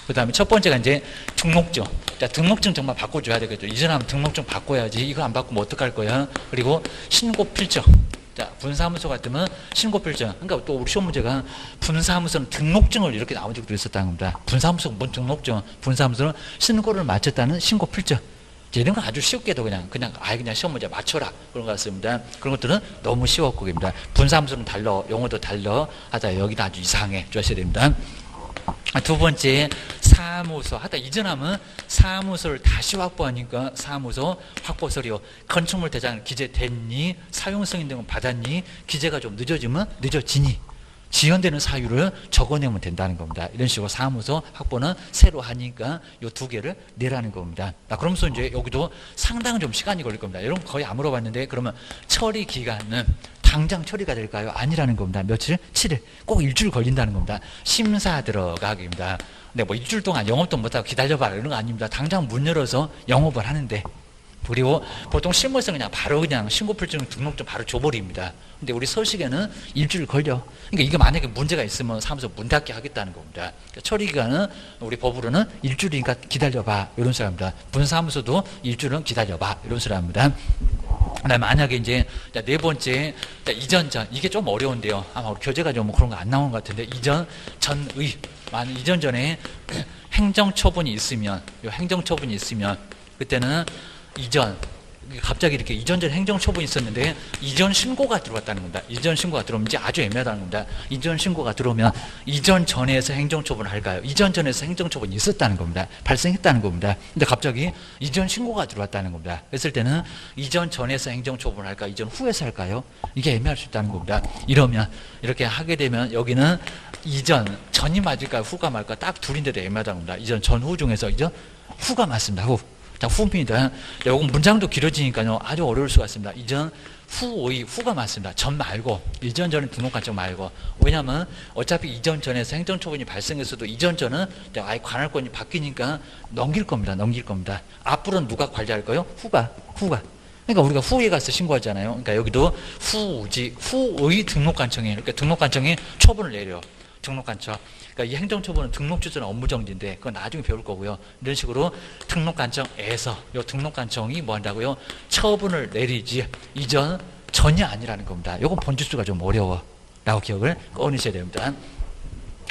그 다음에 첫 번째가 이제 등록증. 자, 등록증 정말 바꿔줘야 되겠죠. 이전하면 등록증 바꿔야지. 이거 안 바꾸면 어떡할 거야. 그리고 신고 필증. 자, 분사무소 같으면 신고필증. 그러니까 또 우리 시험 문제가 분사무소는 등록증을 이렇게 나온 적도 있었다는 겁니다. 분사무소는 뭔 등록증? 분사무소는 신고를 마쳤다는 신고필증. 이런 건 아주 쉽게도 그냥 시험 문제 맞춰라 그런 것 같습니다. 그런 것들은 너무 쉬웠고 입니다. 분사무소는 달러, 용어도 달러 하다 여기는 아주 이상해 주셔야 됩니다. 두 번째, 사무소 하다 이전하면 사무소를 다시 확보하니까 사무소 확보 서류 건축물 대장 기재됐니, 사용 승인 등은 받았니, 기재가 좀 늦어지면 늦어지니, 지연되는 사유를 적어내면 된다는 겁니다. 이런 식으로 사무소 확보는 새로 하니까 이 두 개를 내라는 겁니다. 그러면서 이제 여기도 상당히 좀 시간이 걸릴 겁니다. 여러분 거의 안 물어봤는데 그러면 처리 기간은 당장 처리가 될까요? 아니라는 겁니다. 며칠? 7일. 꼭 일주일 걸린다는 겁니다. 심사 들어가기입니다. 근데 뭐 일주일 동안 영업도 못하고 기다려봐라 이런 거 아닙니다. 당장 문 열어서 영업을 하는데, 그리고 보통 실무에서는 그냥 바로 그냥 신고필증 등록증 바로 줘버립니다. 근데 우리 서식에는 일주일 걸려. 그러니까 이게 만약에 문제가 있으면 사무소 문 닫게 하겠다는 겁니다. 그러니까 처리기간은 우리 법으로는 일주일이니까 기다려봐 이런 소리입니다. 분사무소도 일주일은 기다려봐 이런 소리입니다. 만약에 이제 네 번째 이전 전 이게 좀 어려운데요. 아마 우리 교재가 좀 그런 거 안 나온 것 같은데 이전 전의 이전 전에 행정처분이 있으면 그때는 이전 갑자기 이렇게 이전 전 행정처분이 있었는데 이전 신고가 들어왔다는 겁니다. 이전 신고가 들어오면 이제 아주 애매하다는 겁니다. 이전 신고가 들어오면 이전 전에서 행정처분을 할까요? 이전 전에서 행정처분이 있었다는 겁니다. 발생했다는 겁니다. 근데 갑자기 이전 신고가 들어왔다는 겁니다. 그랬을 때는 이전 전에서 행정처분을 할까? 이전 후에서 할까요? 이게 애매할 수 있다는 겁니다. 이러면 이렇게 하게 되면 여기는 이전 전이 맞을까 후가 맞을까 딱 둘인데도 애매하다는 겁니다. 이전 전후 중에서 이전 후가 맞습니다. 후입니다. 요건 문장도 길어지니까요 아주 어려울 수가 있습니다. 이전 후의 후가 맞습니다. 전 말고 이전 전에 등록관청 말고. 왜냐하면 어차피 이전 전에서 행정처분이 발생했어도 이전 전은 아예 관할권이 바뀌니까 넘길 겁니다. 앞으로는 누가 관리할 거예요? 후가. 그러니까 우리가 후에 가서 신고하잖아요. 그러니까 여기도 후의 등록관청이에요. 그러니까 등록관청이 처분을 내려. 등록관청. 그러니까 이 행정처분은 등록주소나 업무정지인데 그건 나중에 배울 거고요. 이런 식으로 등록관청에서 이 등록관청이 뭐 한다고요? 처분을 내리지 이전 전이 아니라는 겁니다. 이건 본질수가 좀 어려워 라고 기억을 꺼내셔야 됩니다.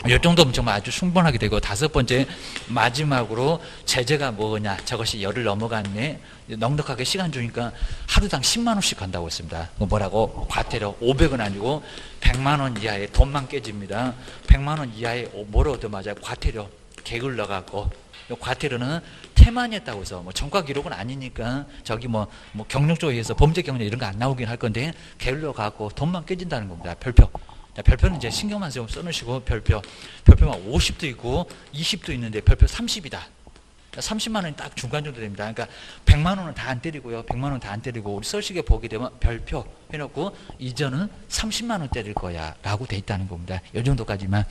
이 정도면 정말 아주 충분하게 되고, 다섯 번째 마지막으로 제재가 뭐냐, 저것이 열을 넘어갔네, 넉넉하게 시간 주니까 하루당 10만 원씩 간다고 했습니다. 뭐라고? 과태료 500원 아니고 100만 원 이하의 돈만 깨집니다. 100만 원 이하의 뭐로 얻어맞아요? 과태료 개글 넣어갖고. 과태료는 태만했다고 해서 뭐 전과 기록은 아니니까 저기 뭐 경력조에 의해서 범죄 경력 이런 거 안 나오긴 할 건데 게을러 갖고 돈만 깨진다는 겁니다. 별표. 별표는 이제 신경만 좀 써놓으시고, 별표만 50도 있고 20도 있는데 별표 30이다. 30만 원이 딱 중간 정도 됩니다. 그러니까 100만 원은 다 안 때리고요. 100만 원 다 안 때리고 우리 서식에 보게 되면 별표 해놓고 이전은 30만 원 때릴 거야 라고 돼 있다는 겁니다. 이 정도까지만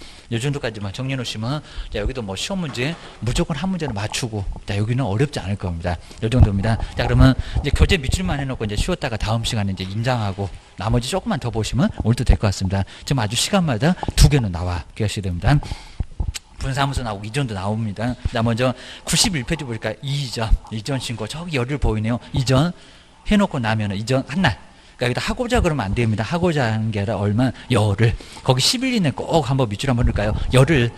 정리해 놓으시면, 자, 여기도 뭐 시험 문제 무조건 한 문제는 맞추고, 자, 여기는 어렵지 않을 겁니다. 이 정도입니다. 자, 그러면 이제 교재 밑줄만 해놓고 이제 쉬었다가 다음 시간에 이제 임장하고 나머지 조금만 더 보시면 오늘도 될 것 같습니다. 지금 아주 시간마다 2개는 나와 계셔야 됩니다. 분사무소 나오고 이전도 나옵니다. 자, 먼저 91페이지 보니까 이전 신고 저기 열을 보이네요. 이전 해놓고 나면은 이전 한 날. 그러니까 여기다 하고자 그러면 안 됩니다. 하고자 하는 게 아니라 얼마? 열을. 거기 10일 이내 꼭 한번 밑줄 한번 넣을까요? 열을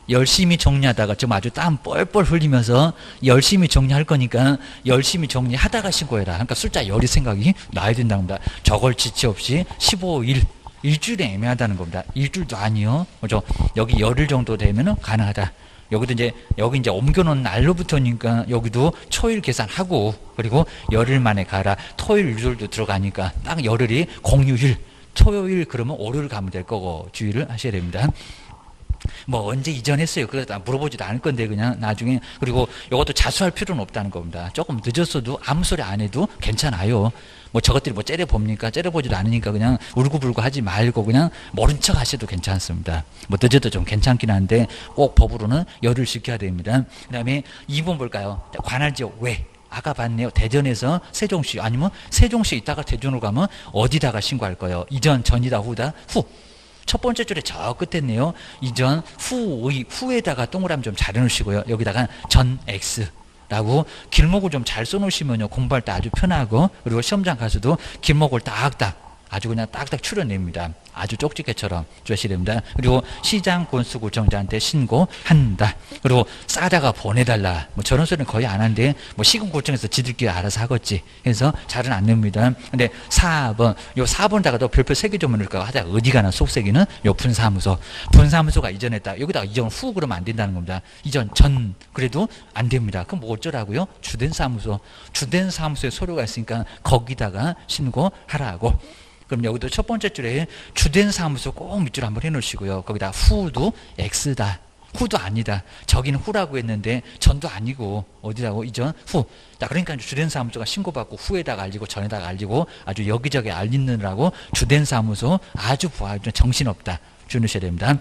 열심히 정리하다가 지금 아주 땀 뻘뻘 흘리면서 열심히 정리할 거니까 열심히 정리하다가 신고해라. 그러니까 숫자 열이 생각이 나야 된다는 겁니다. 저걸 지체 없이 15일. 일주일에 애매하다는 겁니다. 일주일도 아니요. 그죠? 여기 열흘 정도 되면은 가능하다. 여기 이제 옮겨놓은 날로부터니까 여기도 초일 계산하고, 그리고 열흘 만에 가라. 토일, 일요일도 들어가니까 딱 열흘이 공휴일, 토요일 그러면 월요일 가면 될 거고 주의를 하셔야 됩니다. 뭐 언제 이전했어요? 그거 다 물어보지도 않을 건데 그냥 나중에. 그리고 이것도 자수할 필요는 없다는 겁니다. 조금 늦었어도 아무 소리 안 해도 괜찮아요. 뭐 저것들이 뭐 째려봅니까? 째려보지도 않으니까 그냥 울고불고 하지 말고 그냥 모른 척 하셔도 괜찮습니다. 뭐 늦어도 좀 괜찮긴 한데 꼭 법으로는 열을 지켜야 됩니다. 그 다음에 2번 볼까요? 관할지역 왜? 아까 봤네요. 대전에서 세종시, 아니면 세종시 있다가 대전으로 가면 어디다가 신고할 거예요? 이전, 전이다, 후다? 후. 첫 번째 줄에 저 끝에네요. 이전, 후의, 후에다가 동그라미 좀 잘 해놓으시고요. 여기다가 전 X라고 길목을 좀 잘 써놓으시면요. 공부할 때 아주 편하고, 그리고 시험장 가서도 길목을 딱딱 아주 그냥 딱딱 추려냅니다. 아주 쪽지게처럼 주셔야 됩니다. 그리고 시장 군수구청장한테 신고한다. 그리고 싸다가 보내달라. 뭐 저런 소리는 거의 안 하는데 뭐 시군구청에서 지들끼리 알아서 하겠지. 해서 잘은 안 냅니다. 근데 4번, 요 4번다가도 별표 3개 좀 넣을까 하자. 어디 가나 속세기는 요 분사무소. 분사무소가 이전했다. 여기다가 이전 후 그러면 안 된다는 겁니다. 이전 전 그래도 안 됩니다. 그럼 뭐 어쩌라고요? 주된 사무소. 주된 사무소에 서류가 있으니까 거기다가 신고하라고. 그럼 여기도 첫 번째 줄에 주된 사무소 꼭 밑줄 한번 해놓으시고요. 거기다 후도 X다. 후도 아니다. 저기는 후라고 했는데 전도 아니고 어디라고? 이전 후. 자, 그러니까 주된 사무소가 신고받고 후에다가 알리고 전에다가 알리고 아주 여기저기 알리느라고 주된 사무소 아주 정신없다. 주무셔야 됩니다.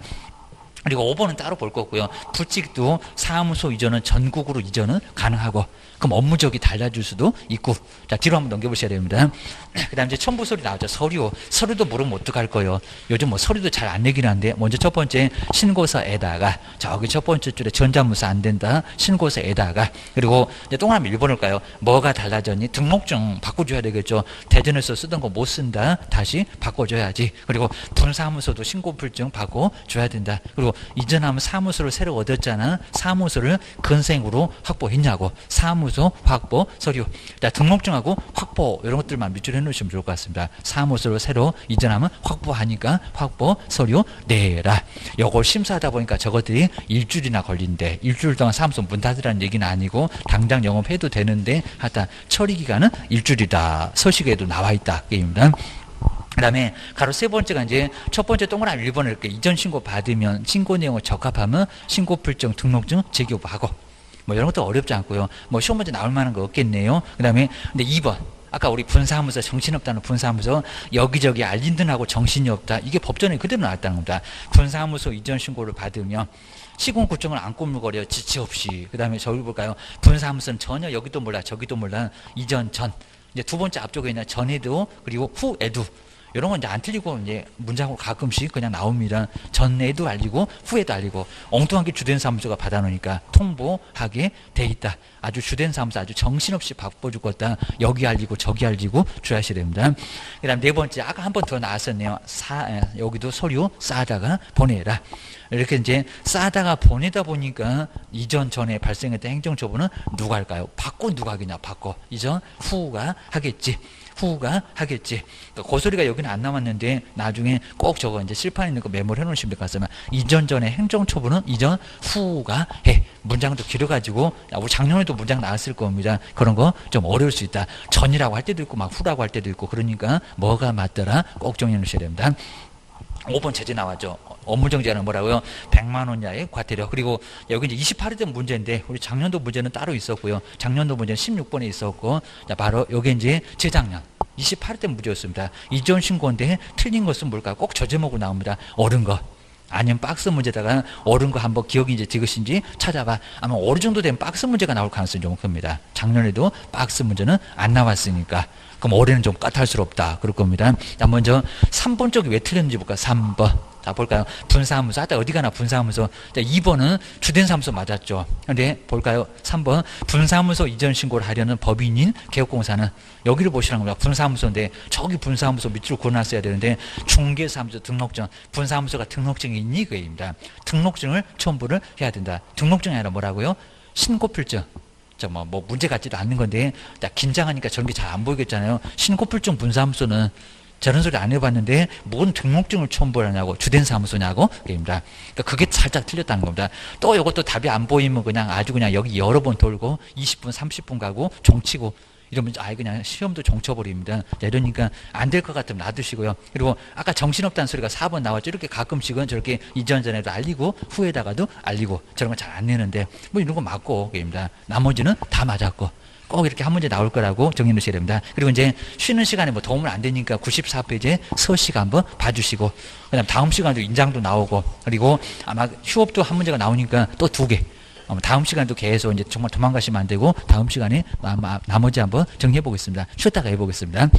그리고 5번은 따로 볼 거고요. 불직도 사무소 이전은 전국으로 이전은 가능하고 그럼 업무적이 달라질 수도 있고 자 뒤로 한번 넘겨보셔야 됩니다. 그 다음 이제 첨부 서류 나오죠. 서류도 모르면 어떡할 거예요. 요즘 뭐 서류도 잘 안 내긴 한데 먼저 첫 번째 신고서에다가 저기 첫 번째 줄에 전자무사 안 된다. 신고서에다가 그리고 이제 동그라미 1번을 까요. 뭐가 달라졌니? 등록증 바꿔줘야 되겠죠. 대전에서 쓰던 거 못 쓴다. 다시 바꿔줘야지. 그리고 분사무소도 신고필증 바꿔줘야 된다. 그리고 이전하면 사무소를 새로 얻었잖아. 사무소를 근생으로 확보했냐고. 사무소 확보 서류. 자, 등록증하고 확보 이런 것들만 밑줄 해놓으시면 좋을 것 같습니다. 사무소를 새로 이전하면 확보하니까 확보 서류 내라. 요걸 심사하다 보니까 저것들이 일주일이나 걸린대. 일주일 동안 사무소 문 닫으라는 얘기는 아니고 당장 영업해도 되는데 하여튼 처리 기간은 일주일이다. 서식에도 나와 있다. 게임입니다. 그 다음에 가로 세 번째가 이제 첫 번째 동그라미 1번을 이렇게 이전 신고 받으면 신고 내용을 적합하면 신고필증 등록증 재교부하고 뭐 이런 것도 어렵지 않고요. 뭐 시험 문제 나올 만한 거 없겠네요. 그 다음에 근데 2번 아까 우리 분사무소 정신없다는 분사무소 여기저기 알린듯하고 정신이 없다. 이게 법전에 그대로 나왔다는 겁니다. 분사무소 이전 신고를 받으면 시군구청을 안 꼬물거려 지체 없이. 그 다음에 저기 볼까요? 분사무소는 전혀 여기도 몰라 저기도 몰라 이전 전 이제 두 번째 앞쪽에 있는 전에도 그리고 후에도 이런 건 이제 안 틀리고 이제 문장으로 가끔씩 그냥 나옵니다. 전에도 알리고 후에도 알리고 엉뚱한 게 주된 사무소가 받아놓으니까 통보하게 돼 있다. 아주 주된 사무소 아주 정신없이 바꿔줄 거다. 여기 알리고 저기 알리고 주의하셔야 됩니다. 그 다음 네 번째 아까 한 번 더 나왔었네요. 여기도 서류 싸다가 보내라. 이렇게 이제 싸다가 보내다 보니까 이전 전에 발생했던 행정처분은 누가 할까요? 바꿔 누가 하겠냐? 바꿔 이전 후가 하겠지. 후가 하겠지. 그러니까 고소리가 여기는 안 남았는데 나중에 꼭 저거 이제 실판에 있는 거 메모를 해놓으시면 될 것 같으면 이전 전에 행정처분은 이전 후가 해. 문장도 길어가지고 우리 작년에도 문장 나왔을 겁니다. 그런 거 좀 어려울 수 있다. 전이라고 할 때도 있고 막 후라고 할 때도 있고 그러니까 뭐가 맞더라 꼭 정리해 놓으셔야 됩니다. 5번 제재 나왔죠. 업무정지하는 뭐라고요? 100만 원 이하의 과태료. 그리고 여기 이제 28회 때 문제인데 우리 작년도 문제는 따로 있었고요. 작년도 문제는 16번에 있었고 자, 바로 여기 이제 재작년 28회 때 문제였습니다. 이전 신고인데 틀린 것은 뭘까? 꼭 저 제목으로 나옵니다. 옳은 거. 아니면 박스 문제다가 옳은 거 한번 기억이 이제 되것인지 찾아봐. 아마 어느 정도 되면 박스 문제가 나올 가능성이 좀 큽니다. 작년에도 박스 문제는 안 나왔으니까. 그럼 올해는 좀 까탈스럽다. 그럴 겁니다. 자, 먼저 3번 쪽이 왜 틀렸는지 볼까요? 3번. 자, 볼까요? 분사무소. 하다 어디 가나 분사무소. 자, 2번은 주된 사무소 맞았죠. 근데 볼까요? 3번. 분사무소 이전 신고를 하려는 법인인 개업공사는 여기를 보시라는 겁니다. 분사무소인데 저기 분사무소 밑으로 그어놨어야 되는데 중개사무소 등록증. 분사무소가 등록증이 있니? 그입니다. 등록증을 첨부를 해야 된다. 등록증이 아니라 뭐라고요? 신고필증. 뭐 문제 같지도 않는 건데 긴장하니까 저런 게 잘 안 보이겠잖아요. 신고필증 분사무소는 저런 소리 안 해봤는데 뭔 등록증을 첨부하냐고 주된 사무소냐고 그입니다. 그러니까 그게 살짝 틀렸다는 겁니다. 또 이것도 답이 안 보이면 그냥 아주 그냥 여기 여러 번 돌고 20분 30분 가고 종치고 이러면 아예 그냥 시험도 종쳐버립니다. 이러니까 안 될 것 같으면 놔두시고요. 그리고 아까 정신없다는 소리가 4번 나왔죠. 이렇게 가끔씩은 저렇게 이전 전에도 알리고 후에다가도 알리고 저런 건 잘 안 내는데 뭐 이런 거 맞고 그입니다. 나머지는 다 맞았고 꼭 이렇게 한 문제 나올 거라고 정리해 놓으셔야 됩니다. 그리고 이제 쉬는 시간에 뭐 도움을 안 되니까 94페이지에 서식 한번 봐주시고 그다음 다음 시간도 인장도 나오고 그리고 아마 휴업도 한 문제가 나오니까 또 2개. 다음 시간도 계속 이제 정말 도망가시면 안 되고 다음 시간에 나머지 한번 정리해 보겠습니다. 쉬었다가 해보겠습니다.